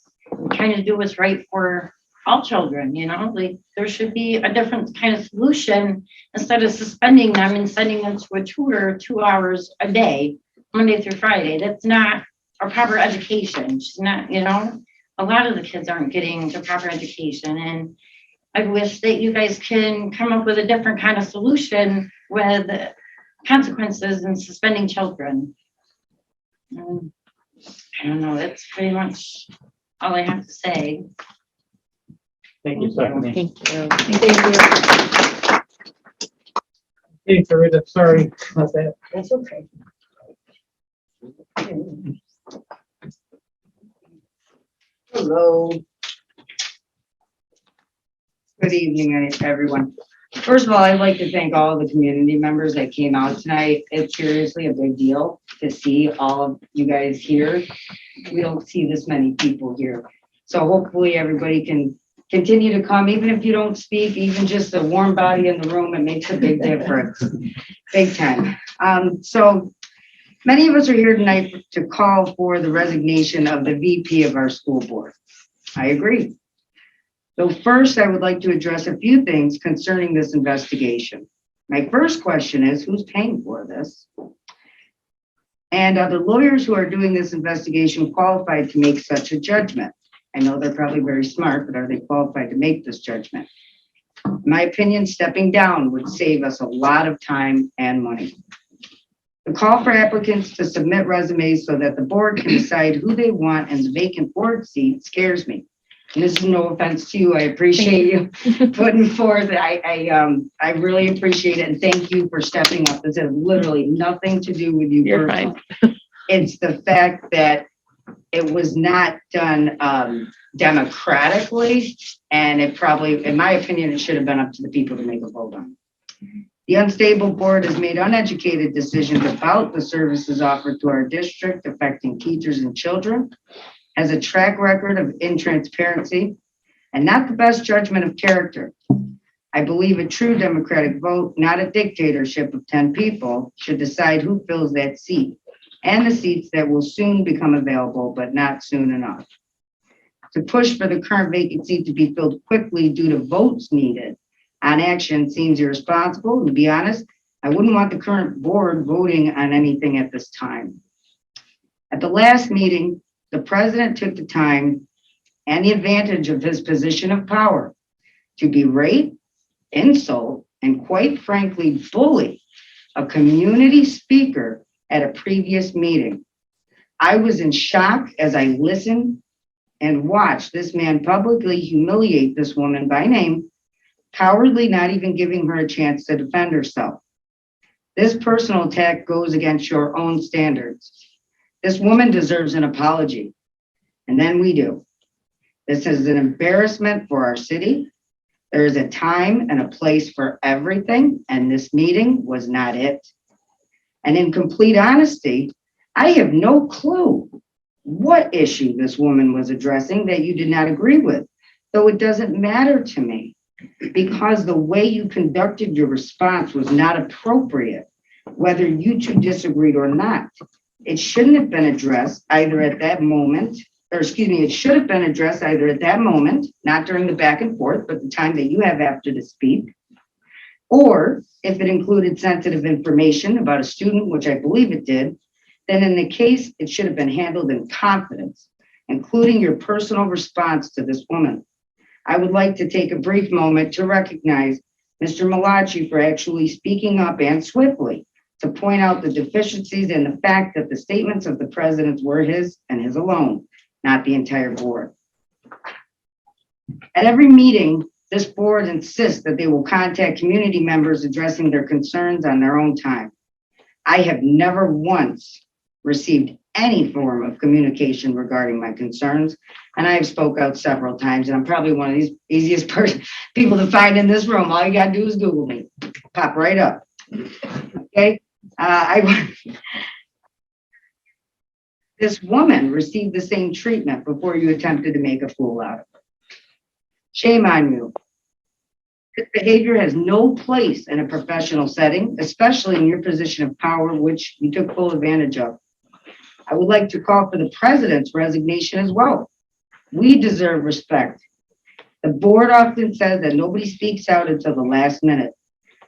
trying to do what's right for all children, like there should be a different kind of solution instead of suspending them and sending them to a tutor 2 hours a day, Monday through Friday. That's not a proper education. She's not, a lot of the kids aren't getting the proper education. And I wish that you guys can come up with a different kind of solution with consequences and suspending children. I don't know, that's pretty much all I have to say. Thank you, Stephanie. thank you. Hey, Sarita, sorry about that. That's okay. Hello. Good evening, everyone. First of all, I'd like to thank all the community members that came out tonight. It's seriously a big deal to see all of you guys here. We don't see this many people here. So hopefully everybody can continue to come, even if you don't speak, even just a warm body in the room, it makes a big difference. Big time. So many of us are here tonight to call for the resignation of the VP of our school board. I agree. So first, I would like to address a few things concerning this investigation. My first question is, who's paying for this? And are the lawyers who are doing this investigation qualified to make such a judgment? I know they're probably very smart, but are they qualified to make this judgment? In my opinion, stepping down would save us a lot of time and money. The call for applicants to submit resumes so that the board can decide who they want in the vacant board seat scares me. And this is no offense to you. I appreciate you putting forth. I really appreciate it. And thank you for stepping up. This has literally nothing to do with you You're personally. It's the fact that it was not done democratically. And it probably, in my opinion, it should have been up to the people to make a vote on. The unstable board has made uneducated decisions about the services offered to our district affecting teachers and children, has a track record of intransparency, and not the best judgment of character. I believe a true democratic vote, not a dictatorship of 10 people, should decide who fills that seat and the seats that will soon become available, but not soon enough. To push for the current vacant seat to be filled quickly due to votes needed on action seems irresponsible. To be honest, I wouldn't want the current board voting on anything at this time. At the last meeting, the president took the time and the advantage of his position of power to berate, insult, and quite frankly, bully a community speaker at a previous meeting. I was in shock as I listened and watched this man publicly humiliate this woman by name, cowardly, not even giving her a chance to defend herself. This personal attack goes against your own standards. This woman deserves an apology, and then we do. This is an embarrassment for our city. There is a time and a place for everything, and this meeting was not it. And in complete honesty, I have no clue what issue this woman was addressing that you did not agree with, though it doesn't matter to me, because the way you conducted your response was not appropriate, whether you two disagreed or not. It shouldn't have been addressed either at that moment, it should have been addressed either at that moment, not during the back and forth, but the time that you have after to speak, or if it included sensitive information about a student, which I believe it did, then in the case, it should have been handled in confidence, including your personal response to this woman. I would like to take a brief moment to recognize Mr. Malachi for actually speaking up and swiftly to point out the deficiencies and the fact that the statements of the president were his and his alone, not the entire board. At every meeting, this board insists that they will contact community members addressing their concerns on their own time. I have never once received any form of communication regarding my concerns, and I have spoke out several times, and I'm probably one of these easiest people to find in this room. All you gotta do is Google me, pop right up. Okay, this woman received the same treatment before you attempted to make a fool out of her. Shame on you. This behavior has no place in a professional setting, especially in your position of power, which you took full advantage of. I would like to call for the president's resignation as well. We deserve respect. The board often says that nobody speaks out until the last minute.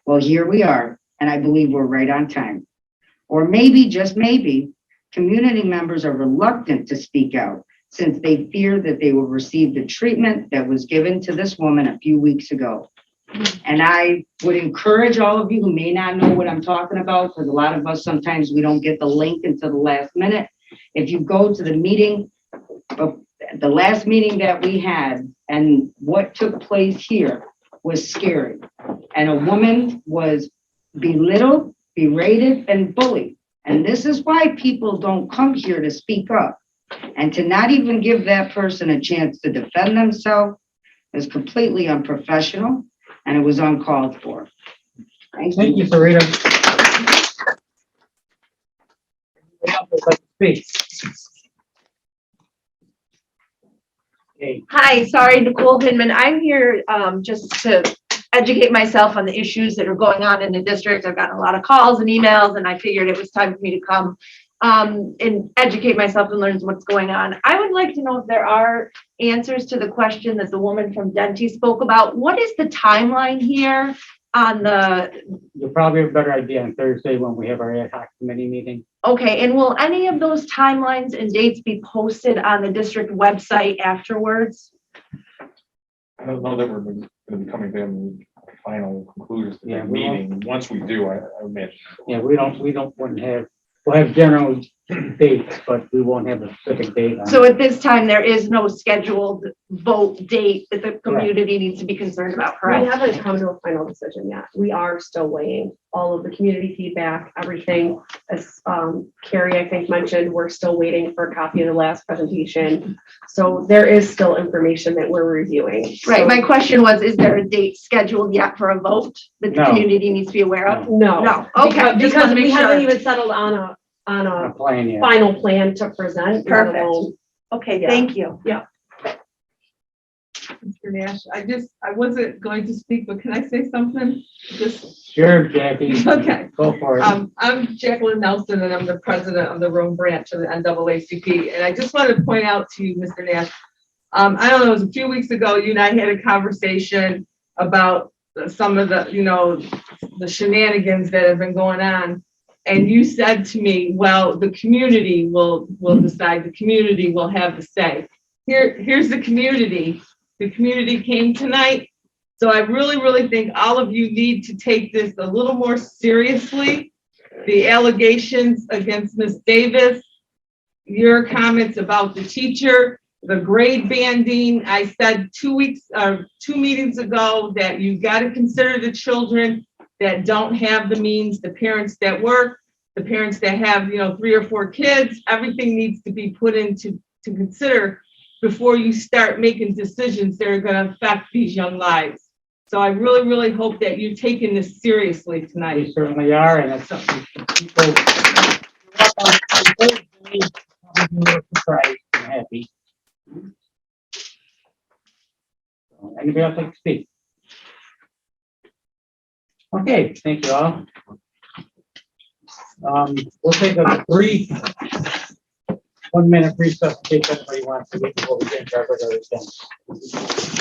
Well, here we are, and I believe we're right on time. Or maybe, just maybe, community members are reluctant to speak out since they fear that they will receive the treatment that was given to this woman a few weeks ago. And I would encourage all of you who may not know what I'm talking about, because a lot of us, sometimes we don't get the link until the last minute. If you go to the meeting, the last meeting that we had and what took place here was scary. And a woman was belittled, berated, and bullied. And this is why people don't come here to speak up. And to not even give that person a chance to defend themselves is completely unprofessional, and it was uncalled for. Thank you, Sarita. Speak. Okay. Hi, sorry, Nicole Hinman. I'm here just to educate myself on the issues that are going on in the district. I've gotten a lot of calls and emails, and I figured it was time for me to come and educate myself and learn what's going on. I would like to know if there are answers to the question that the woman from Denty spoke about. What is the timeline here on the, You'll probably have a better idea on Thursday when we have our ad hoc committee meeting. okay, and will any of those timelines and dates be posted on the district website afterwards? I don't know that we're gonna be coming to any final conclusions to Yeah, the we won't. meeting. Once we do, I imagine. Yeah, wouldn't have, we'll have general dates, but we won't have a specific date on. So at this time, there is no scheduled vote date that the community needs to be concerned about, We correct? haven't come to a final decision yet. We are still weighing all of the community feedback, everything. As Carrie, I think, mentioned, we're still waiting for a copy of the last presentation. So there is still information that we're reviewing. Right, my So- question was, is there a date scheduled yet for a vote that the No. community needs to be aware of? No. No, okay, just Because wanna we make haven't sure. even settled on a A plan, yeah. final plan to present. let Perfect. alone- Okay, Yeah. thank you. Mr. Nash, I wasn't going to speak, but can I say something? Just, Sure, Jackie. Okay. Go for it. I'm Jacqueline Nelson and I'm the president of the Rome branch of the NAACP. And I just want to point out to you, Mr. Nash, I don't know, it was a few weeks ago, you and I had a conversation about some of the shenanigans that have been going on. And you said to me, well, the community will decide, the community will have the say. Here's the community. The community came tonight. So I really, really think all of you need to take this a little more seriously. The allegations against Ms. Davis, your comments about the teacher, the grade banding. I said 2 meetings ago that you got to consider the children that don't have the means, the parents that work, the parents that have, 3 or 4 kids. Everything needs to be put into consider before you start making decisions that are going to affect these young lives. So I really, really hope that you're taking this seriously We tonight. certainly are, and it's something people. We're surprised and happy. Anybody else like to speak? Okay, thank you all. We'll take a brief 1-minute recess in case anybody wants to get before we get into our regular agenda.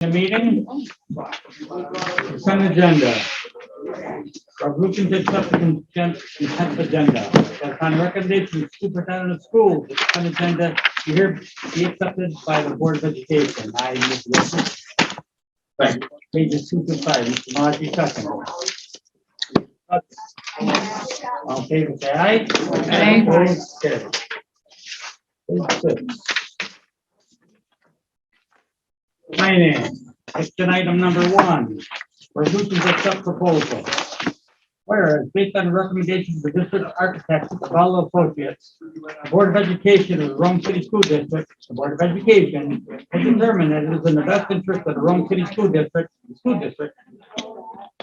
The meeting. Consent agenda. Resolution to accept the consent agenda. Upon recommendation of superintendent of schools, the consent agenda be accepted by the Board of Education. I, Mr. Wilson. Thank you. Pages 2 to 5, Mr. Marty, second. All in favor, say aye. Aye. Opposed, carried. Page 6. Finance, action item number 1, resolution to accept proposal. Whereas, based on the recommendations of the district architect, Cavallo Associates, the Board of Education of the Rome City School District, the Board of Education has determined that it is in the best interest of the Rome City School District,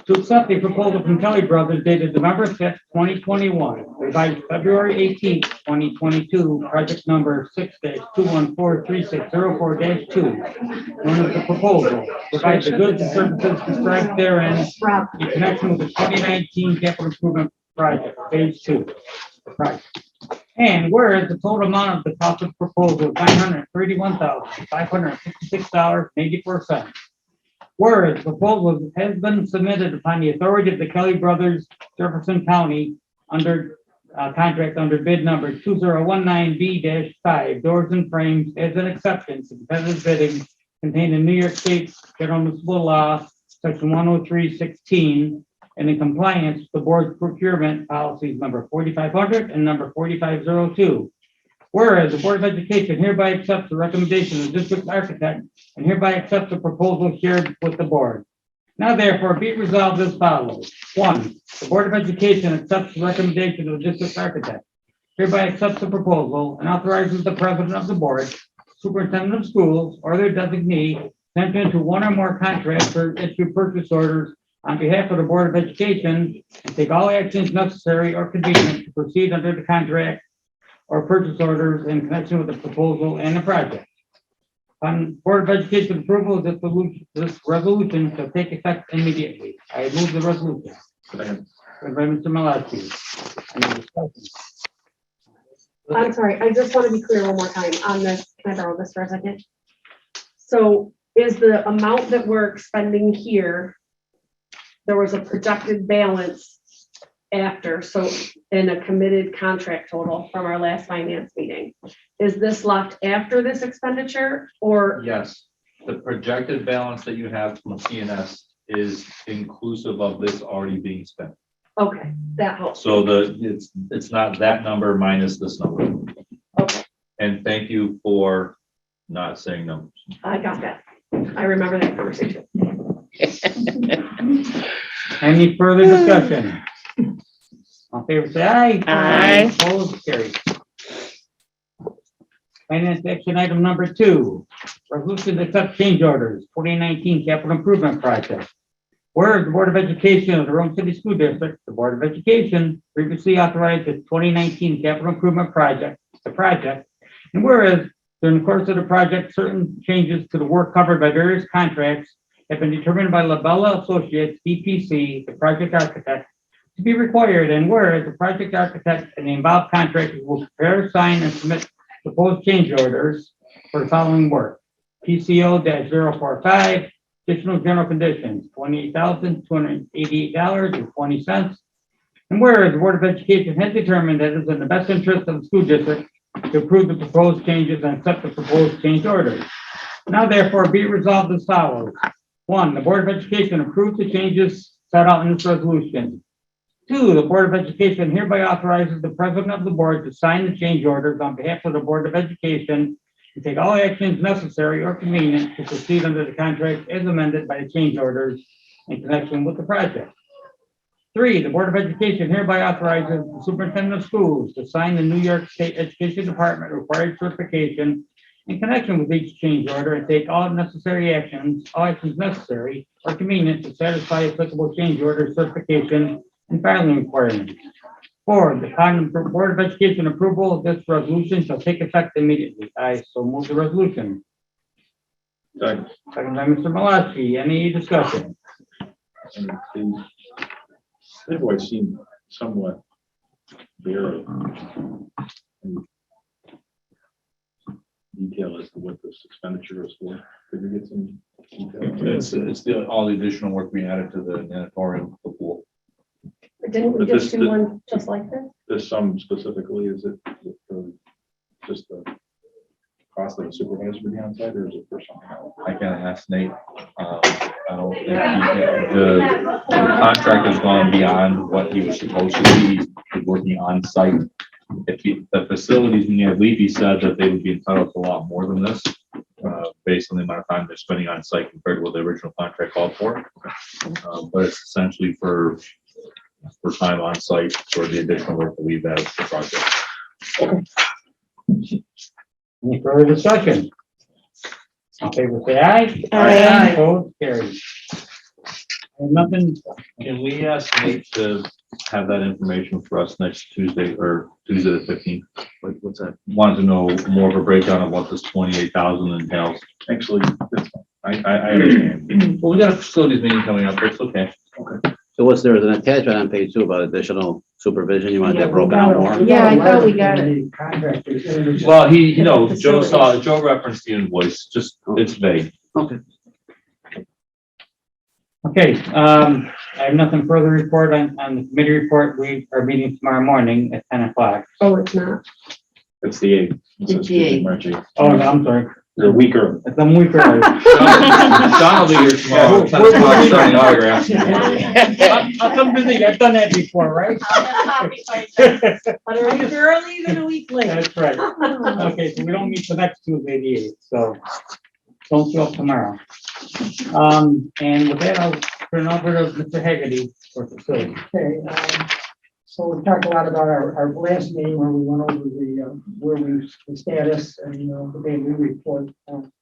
to accept a proposal from Kelly Brothers dated November 5th, 2021, revised February 18th, 2022, project number 6-2143604-2. Known as the proposal, provides the goods and services described therein in connection with the 2019 capital improvement project, phase 2. The project. And whereas the total amount of the cost of the proposal is $931,556.84. Whereas proposal has been submitted upon the authority of the Kelly Brothers, Jefferson County, under contract under bid number 2019B-5, doors and frames as an exception to competitive bidding contained in New York State General Municipal Law, section 103-16, and in compliance with the board's procurement policies number 4500 and number 4502. Whereas the Board of Education hereby accepts the recommendation of the district architect and hereby accepts the proposal shared with the board. Now therefore be it resolved as follows. 1, the Board of Education accepts the recommendation of the district architect, hereby accepts the proposal and authorizes the president of the board, superintendent of schools, or their designee to enter into one or more contracts or issue purchase orders on behalf of the Board of Education and take all actions necessary or convenient to proceed under the contract or purchase orders in connection with the proposal and the project. On Board of Education approval of this resolution shall take effect immediately. I move the resolution. Second. Second by Mr. Malachi. Any discussion? I'm sorry, I just want to be clear one more time on this. Can I borrow this for a second? So is the amount that we're expending here, there was a projected balance after, so in a committed contract total from our last finance meeting. Is this left after this expenditure or? Yes, the projected balance that you have from CNS is inclusive of this already being spent. Okay, that helps. So it's not that number minus this number. Okay, And thank you for not saying numbers. I got that. I remember that conversation. Any further discussion? All in favor, say aye. Aye. Opposed, carried. Finance action item number 2, resolution to accept change orders, 2019 capital improvement project. Whereas the Board of Education of the Rome City School District, the Board of Education previously authorized the 2019 capital improvement project, and whereas during the course of the project, certain changes to the work covered by various contracts have been determined by Labella Associates, DPC, the project architect, to be required, and whereas the project architect and the involved contractors will prepare, sign, and submit proposed change orders for the following work. PCO-045, additional general conditions, $28,288.20. And whereas the Board of Education has determined that it is in the best interest of the school district to approve the proposed changes and accept the proposed change orders. Now therefore be resolved as follows. 1, the Board of Education approves the changes set out in this resolution. 2, the Board of Education hereby authorizes the president of the board to sign the change orders on behalf of the Board of Education and take all actions necessary or convenient to proceed under the contract as amended by the change orders in connection with the project. 3, the Board of Education hereby authorizes the superintendent of schools to sign the New York State Education Department required certification in connection with each change order and take all necessary actions, necessary or convenient to satisfy applicable change order certification and filing requirements. 4, the Board of Education approval of this resolution shall take effect immediately. I so move the resolution. Second. Second by Mr. Malachi. Any discussion? And the invoice seemed somewhat bare. Detail as to what this expenditure is for. Could we get some It's all the additional work we added to the natatorium, the pool. Didn't we But just this- do one just like this? This sum specifically, is it for just the cost of the supervisor to be on site, or is it for something else? I can ask Nate. I don't think the contract has gone beyond what he was supposed to be. He's working on site. If the facilities in the Levy said that they would be entitled to a lot more than this, based on the amount of time they're spending on site compared to what the original contract called for. But it's essentially for time on site for the additional work that we've added to the project. Any further discussion? All in favor, say aye. Aye. Opposed, carried. Nothing, Can we ask Nate to have that information for us next Tuesday or Tuesday the 15th? What's that? Wanted to know more of a breakdown of what this 28,000 entails. Actually, that's fine. I understand. Well, we got a facilities meeting coming up, but it's okay. So what's there, an attachment on page 2 about additional supervision, you want that broken out more? Yeah, I thought we got it. Well, Joe referenced the invoice, just, it's vague. Okay. okay, I have nothing further to report on the committee report. We are meeting tomorrow morning at 10 o'clock. Oh, it's not. It's the 8th. It's the 8th. March 8th. Oh, no, I'm sorry. You're a week early. It's a week early. John will be here tomorrow, 10 o'clock, signing autographs. I'll come visit. I've done that before, right? A week early than a week late. That's right. Okay, so we don't meet the next Tuesday, the 8th, so don't show up tomorrow. And with that, I'll turn it over to Mr. Hagerty for facility. Okay, so we talked a lot about our last meeting where we went over the status and, the daily report. And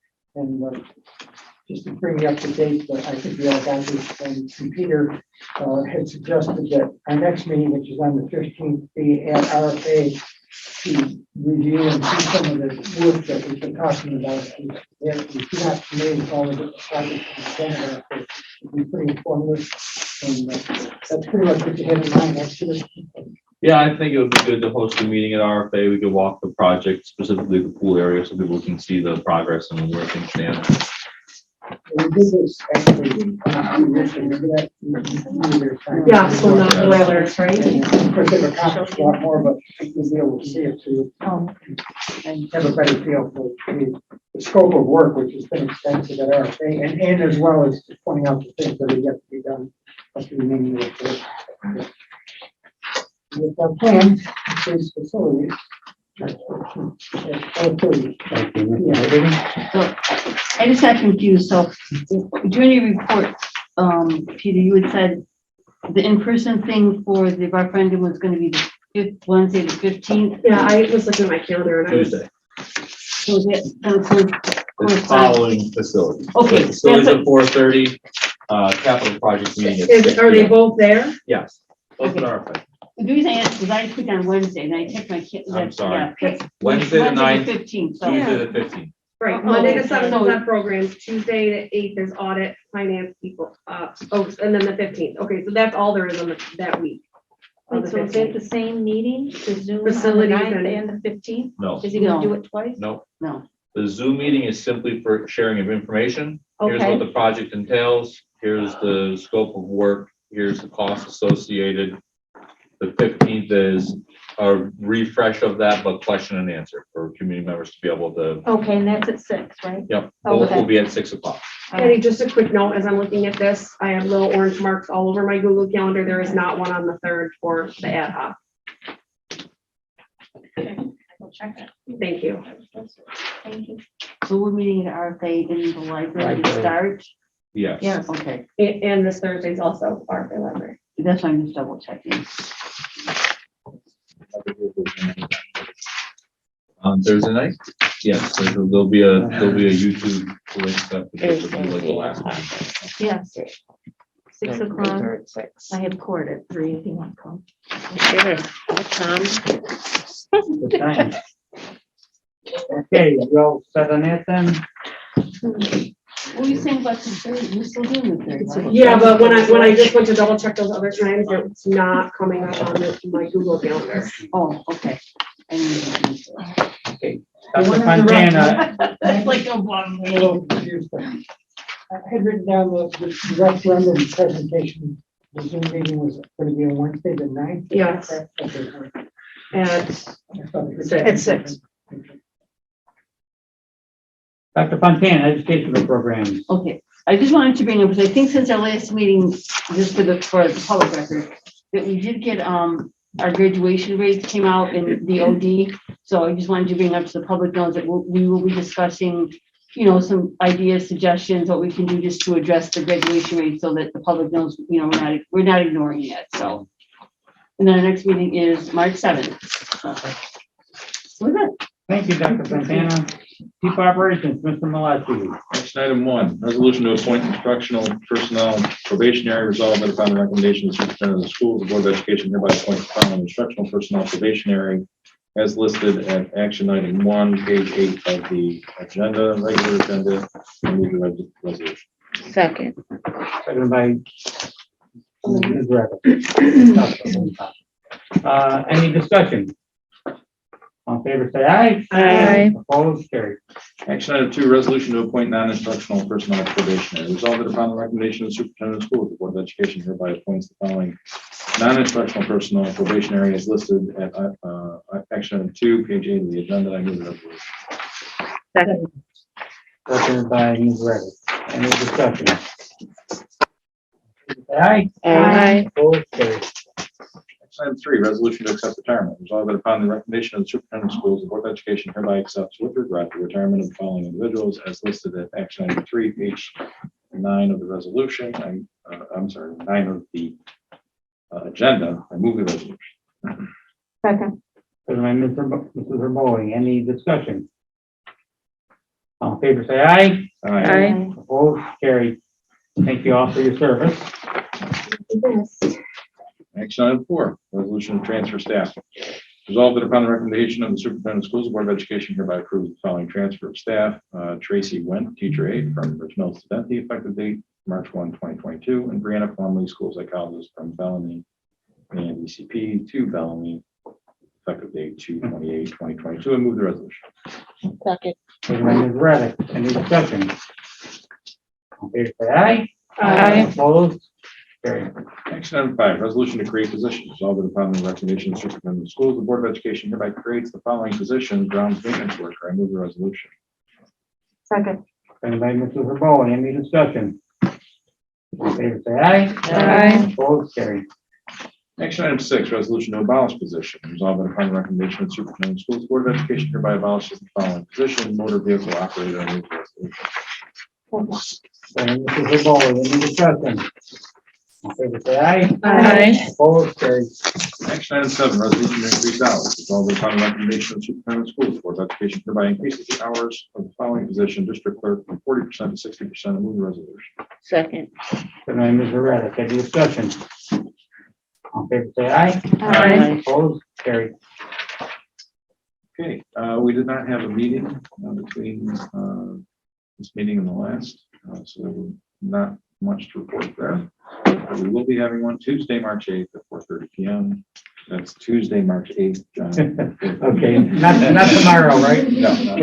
just to bring you up to date, but I think we all got this, and Peter had suggested that our next meeting, which is on the 15th, be at RFA to review and see some of the work that we've been talking about. If you're not familiar with all of the projects, it'd be pretty informative. And that's pretty much what you had in mind. That's it. Yeah, I think it would be good to host a meeting at RFA. We could walk the project, specifically the pool area, so people can see the progress and where things stand. We did this actually. Yeah, so not the weather, right? Of course, they've accomplished a lot more, but we'll be able to see it too. And have a better feel for the scope of work, which has been extensive at RFA, and as well as pointing out the things that are yet to be done. That's the remaining report. With our plan, these facilities. Thank you, Mr. Hagerty. So I just got confused. So during your report, Peter, you had said the in-person thing for the referendum was going to be the Wednesday, the 15th. Yeah, I was looking at my calendar and I was. Tuesday. So that, It's following facilities. Okay, Facilities that's at 4:30, capital project meeting at Are 6 they p.m. both there? Yes. Both at RFA. the reason I asked is I clicked on Wednesday and I checked my. I'm sorry. Wednesday the 9th, Fifteenth, so. Tuesday the 15th. Right, Oh, Monday the okay. 7th is on programs, Tuesday the 8th is audit, finance people, and then the 15th. Okay, so that's all there is on that week. On the So is it 15th. the same meeting, the Zoom on the Facilities 9th and- and the 15th? No, Is he gonna No. do it twice? no. No. The Zoom meeting is simply for sharing of information. Here's Okay. what the project entails. Here's the scope of work. Here's the cost associated. The 15th is a refresh of that, but question and answer for community members to be able to, Okay, and that's at 6, right? yep, both Okay. will be at 6 o'clock. Eddie, just a quick note, as I'm looking at this, I have little orange marks all over my Google Calendar. There is not one on the 3rd for the ad hoc. We'll check it. Thank you. Thank you. So we're meeting at RFA in the library to Library. start? Yes. Yes, okay. And this Thursday's also our library. That's why I'm just double checking. On Thursday night? Yes, there'll be a YouTube link stuff. Like the last one. Yes. 6 o'clock. I have court at 3 if you want to come. Sure. Tom. Good time. Okay, you all set on that then? What were you saying about the third? You're still doing the third, right? Yeah, but when I just went to double check those other times, it's not coming up on my Google Calendar. Oh, okay. I need to- Okay. Dr. Fontana, It's like a one. A little confused, but I had written down the referendum presentation, the Zoom meeting was going to be on Wednesday, the 9th. Yes. Okay, all right. At 6. Dr. Fontana, educational programs. Okay, I just wanted to bring up, because I think since our last meeting, just for the public record, that we did get, our graduation rates came out in the OD. So I just wanted to bring up so the public knows that we will be discussing, you know, some ideas, suggestions, what we can do just to address the graduation rate so that the public knows, you know, we're not ignoring it, so. And then our next meeting is March 7th. We're good. Thank you, Dr. Fontana. People operations, Mr. Malachi. Action item 1, resolution to appoint instructional personnel probationary resolved that upon the recommendation of the superintendent of the schools, the Board of Education hereby appoints the following instructional personnel probationary as listed at action item 1, page 8 of the agenda, regular agenda. I move the resolution. Second. Seconded by Ms. Rabbit. Any discussion? All in favor, say aye. Aye. Opposed, carried. Action item 2, resolution to appoint non-instructional personnel probationary. Resolved that upon the recommendation of the superintendent of schools, the Board of Education hereby appoints the following non-instructional personnel probationary as listed at action item 2, page 8 of the agenda. I move the resolution. Second. Seconded by Ms. Rabbit. Any discussion? Say aye. Aye. Opposed, carried. Item 3, resolution to accept retirement. Resolved that upon the recommendation of the superintendent of schools, the Board of Education hereby accepts with regret the retirement of the following individuals as listed at action item 3, page 9 of the resolution. I'm sorry, 9 of the agenda. I move the resolution. Second. Seconded by Mrs. Herbowing. Any discussion? All in favor, say aye. Aye. Opposed, carried. Thank you all for your service. Action item 4, resolution to transfer staff. Resolved that upon the recommendation of the superintendent of schools, the Board of Education hereby approves the following transfer of staff. Tracy Went, teacher 8 from Richmond to Dundee, effective date March 1, 2022, and Brianna Plumley, school psychologist from Bellamy and ECP to Bellamy, effective date 2/28/2022. And move the resolution. Second. Seconded by Ms. Reddick. Any discussion? All in favor, say aye. Aye. Opposed, carried. Action item 5, resolution to create positions. Resolved that upon the recommendation of the superintendent of schools, the Board of Education hereby creates the following position, grounds maintenance worker. I move the resolution. Second. Seconded by Mrs. Herbowing. Any discussion? All in favor, say aye. Aye. Opposed, carried. Action item 6, resolution to abolish position. Resolved that upon the recommendation of the superintendent of schools, the Board of Education hereby abolishes the following position, motor vehicle operator. I move the resolution. Seconded by Mrs. Herbowing. Any discussion? All in favor, say aye. Aye. Opposed, carried. Action item 7, resolution to increase hours. Resolved upon the recommendation of the superintendent of schools, the Board of Education hereby increases the hours of the following position, district clerk, from 40% to 60%. I move the resolution. Second. Seconded by Ms. Reddick. Any discussion? All in favor, say aye. Aye. Opposed, carried. Okay, we did not have a meeting between this meeting and the last, so there was not much to report there. We will be having one Tuesday, March 8th at 4:30 p.m. That's Tuesday, March 8th, John. Okay, not tomorrow, right? No, no.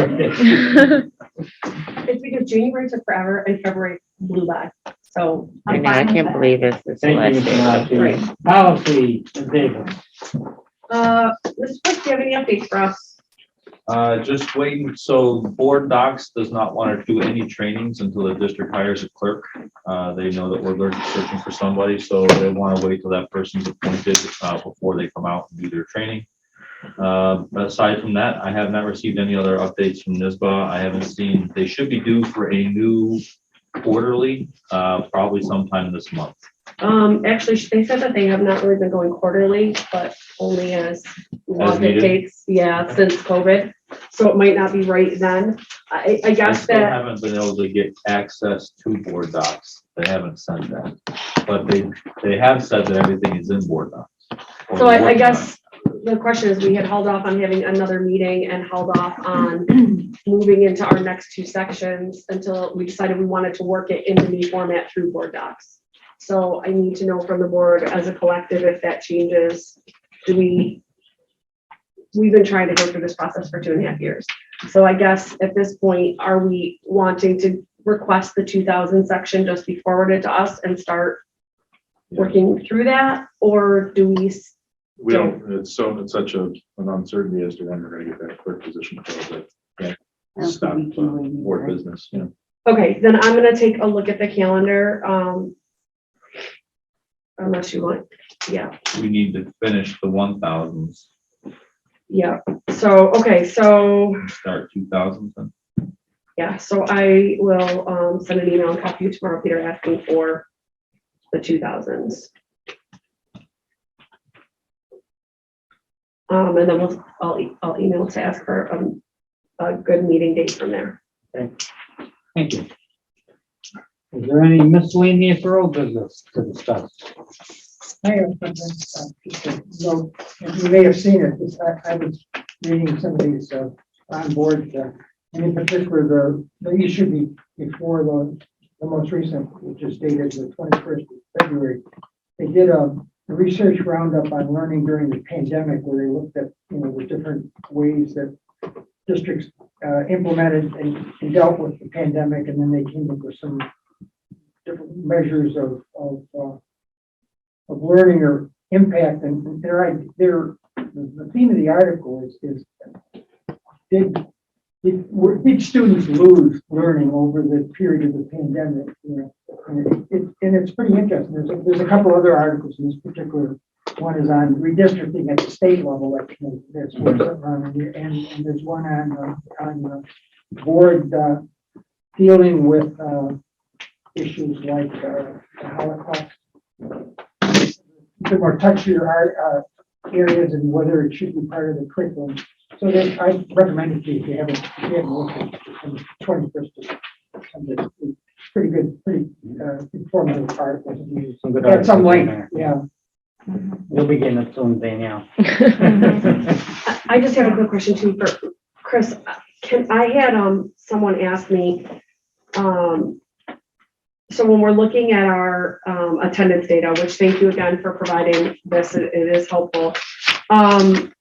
It's because January took forever and February blew by. So I know, I can't believe it's this Thank you, last Mr. day. Malachi. Policy, Ms. Davis. Mr. Smith, do you have any updates for us? Just waiting, so the board docs does not want to do any trainings until the district hires a clerk. They know that we're searching for somebody, so they want to wait till that person's appointed, before they come out and do their training. But aside from that, I have not received any other updates from NISBA. I haven't seen, they should be due for a new quarterly, probably sometime this month. Actually, they said that they have not really been going quarterly, but only as long needed? dictates, since COVID. So it might not be right then. I I guess still that, haven't been able to get access to board docs. They haven't sent that, but they have said that everything is in board docs. Or so I working on guess the question is, we had held off on having another meeting and held off on moving into our next 2 sections until we decided we wanted to work it in the new format through board docs. So I need to know from the board as a collective if that changes. We've been trying to go through this process for 2.5 years. So I guess at this point, are we wanting to request the 2000 section just be forwarded to us and start working through that? Or do we, We don't, it's such an uncertainty as to when we're gonna get that clerk position filled that can't stop board business, you know. okay, then I'm gonna take a look at the calendar. Unless you want, yeah, We need to finish the 1000s, yeah. So, okay, so, start 2000s. yeah, so I will send an email and copy you tomorrow, Peter, asking for the 2000s. And then I'll email to ask for a good meeting date from there. Thank you. Is there any miscellaneous or old business to discuss? I have something, just to note, and you may have seen it, I was reading some of these on board, and in particular, the issue before the most recent, which is dated the 21st of February. They did a research roundup on learning during the pandemic, where they looked at, the different ways that districts implemented and dealt with the pandemic, and then they came up with some different measures of learning or impact. And the theme of the article is did students lose learning over the period of the pandemic? And it's pretty interesting. There's a couple other articles in this particular. One is on redistricting at the state level, that's and there's one on board dealing with issues like the Holocaust, the more touchier areas, and whether it should be part of the curriculum. So I recommend it to you if you haven't looked at it from the 21st. It's pretty good, pretty informative articles. Some good At some articles in length, there. yeah. You'll be getting it soon, Danielle. I just have a quick question too for Chris. I had someone ask me, so when we're looking at our attendance data, which thank you again for providing this, it is helpful. The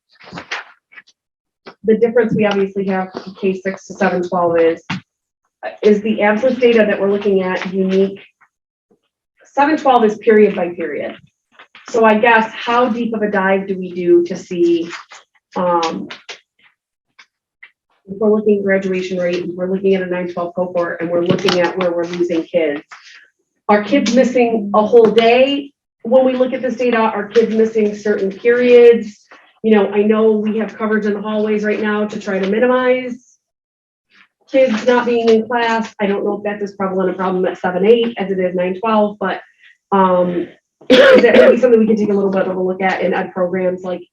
difference we obviously have K6 to 712 is the absence data that we're looking at unique. 712 is period by period. So I guess how deep of a dive do we do to see if we're looking at graduation rate, we're looking at a 912 cohort, and we're looking at where we're losing kids. Are kids missing a whole day when we look at this data? Are kids missing certain periods? I know we have coverage in the hallways right now to try to minimize kids not being in class. I don't know if that's as prevalent a problem at 7-8 as it is 912, but is that maybe something we can take a little bit of a look at in ed programs? Like,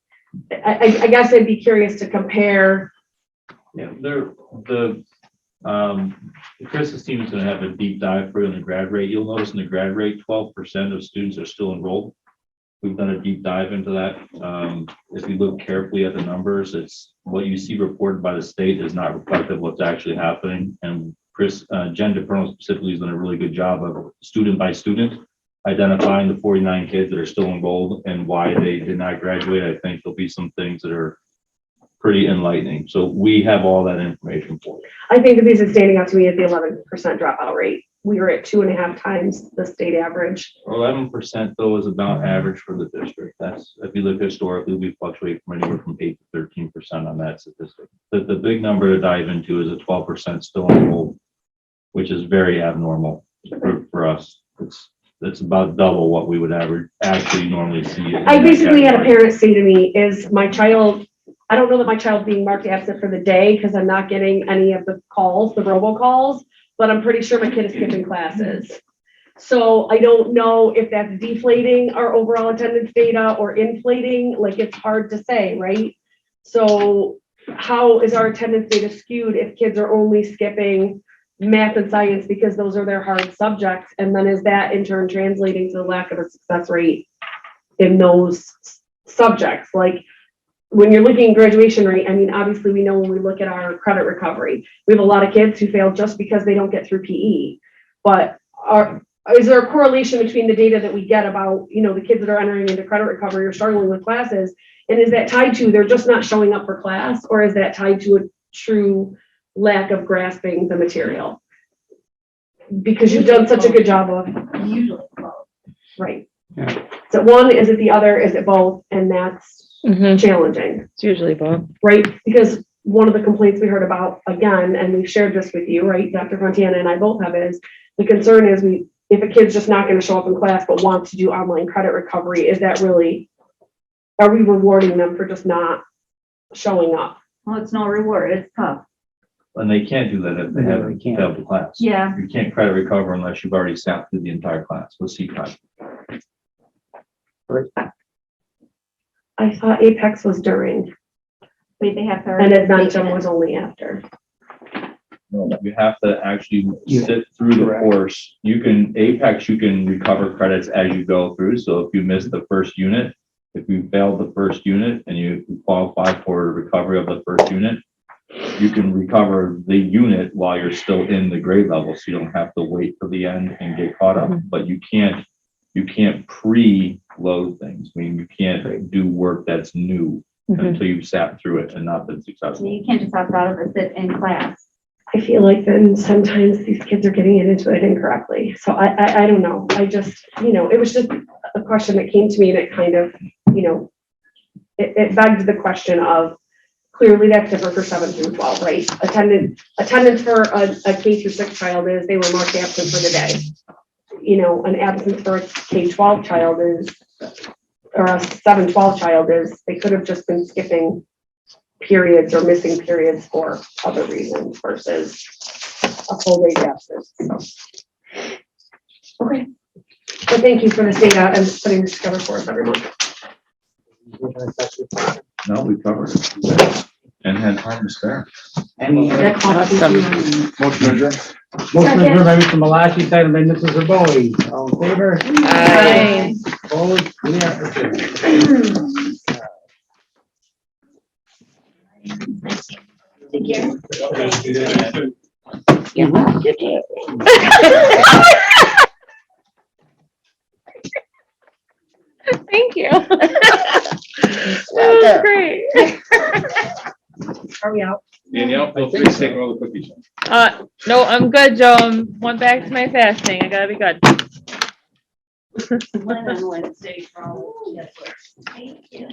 I guess I'd be curious to compare. Yeah, Chris's team is going to have a deep dive for you on the grad rate. You'll notice in the grad rate, 12% of students are still enrolled. We've done a deep dive into that. If you look carefully at the numbers, it's what you see reported by the state is not reflective of what's actually happening. And Jen DePerno specifically has done a really good job of student by student identifying the 49 kids that are still enrolled and why they did not graduate. I think there'll be some things that are pretty enlightening. So we have all that information for you. I think the piece that's standing out to me is the 11% dropout rate. We were at 2.5 times the state average. 11% though is about average for the district. That's, if you look historically, we fluctuate from anywhere from 8 to 13% on that statistic. The big number to dive into is a 12% still enrolled, which is very abnormal for us. It's about double what we would actually normally see. I basically had a parent say to me, is my child, I don't know that my child's being marked absent for the day because I'm not getting any of the calls, the robocalls, but I'm pretty sure my kid is skipping classes. So I don't know if that's deflating our overall attendance data or inflating, like it's hard to say, right? So how is our attendance data skewed if kids are only skipping math and science because those are their hard subjects? And then is that in turn translating to the lack of a success rate in those subjects? Like when you're looking at graduation rate, I mean, obviously we know when we look at our credit recovery, we have a lot of kids who fail just because they don't get through PE. But is there a correlation between the data that we get about, the kids that are entering into credit recovery or struggling with classes? And is that tied to they're just not showing up for class, or is that tied to a true lack of grasping the material? because you've done such a good job of, Usually both. right. Is it one, is it the other, is it both? And that's challenging. It's usually both. Right? Because one of the complaints we heard about, again, and we've shared this with you, right, Dr. Fontana and I both have is, the concern is if a kid's just not gonna show up in class but wants to do online credit recovery, is that really, are we rewarding them for just not showing up? Well, it's no reward, it's tough. And they can't do that if they haven't failed the class. Yeah. You can't credit recover unless you've already sat through the entire class with CCAR. I thought Apex was during, Wait, they have to. and Adventum was only after. You have to actually sit through the course. You can, Apex, you can recover credits as you go through. So if you missed the first unit, if you failed the first unit and you qualify for recovery of the first unit, you can recover the unit while you're still in the grade level. So you don't have to wait till the end and get caught up, but you can't pre-load things. I mean, you can't do work that's new until you've sat through it and not been So successful. you can't just opt out of it, sit in class. I feel like then sometimes these kids are getting into it incorrectly. So I don't know. I just, it was just a question that came to me that kind of, it begged the question of, clearly that's different for 7 through 12, right? Attendance for a K through 6 child is they were marked absent for the day. An absence for a K-12 child is, or a 7-12 child is, they could have just been skipping periods or missing periods for other reasons versus a full day absence. So. Okay. But thank you for this data and putting this together for us every month. No, we covered it and had time to spare. Any other Motion adjourned. motion approved by Mr. Malachi, second by Mrs. Bowie. All in favor? Aye. Opposed? We are adjourned. Take care. Thank you. That was great. Are we out? Danielle, feel free to take all the cookies. No, I'm good, Joe. Went back to my fasting. I gotta be good. One on Wednesday from. Thank you.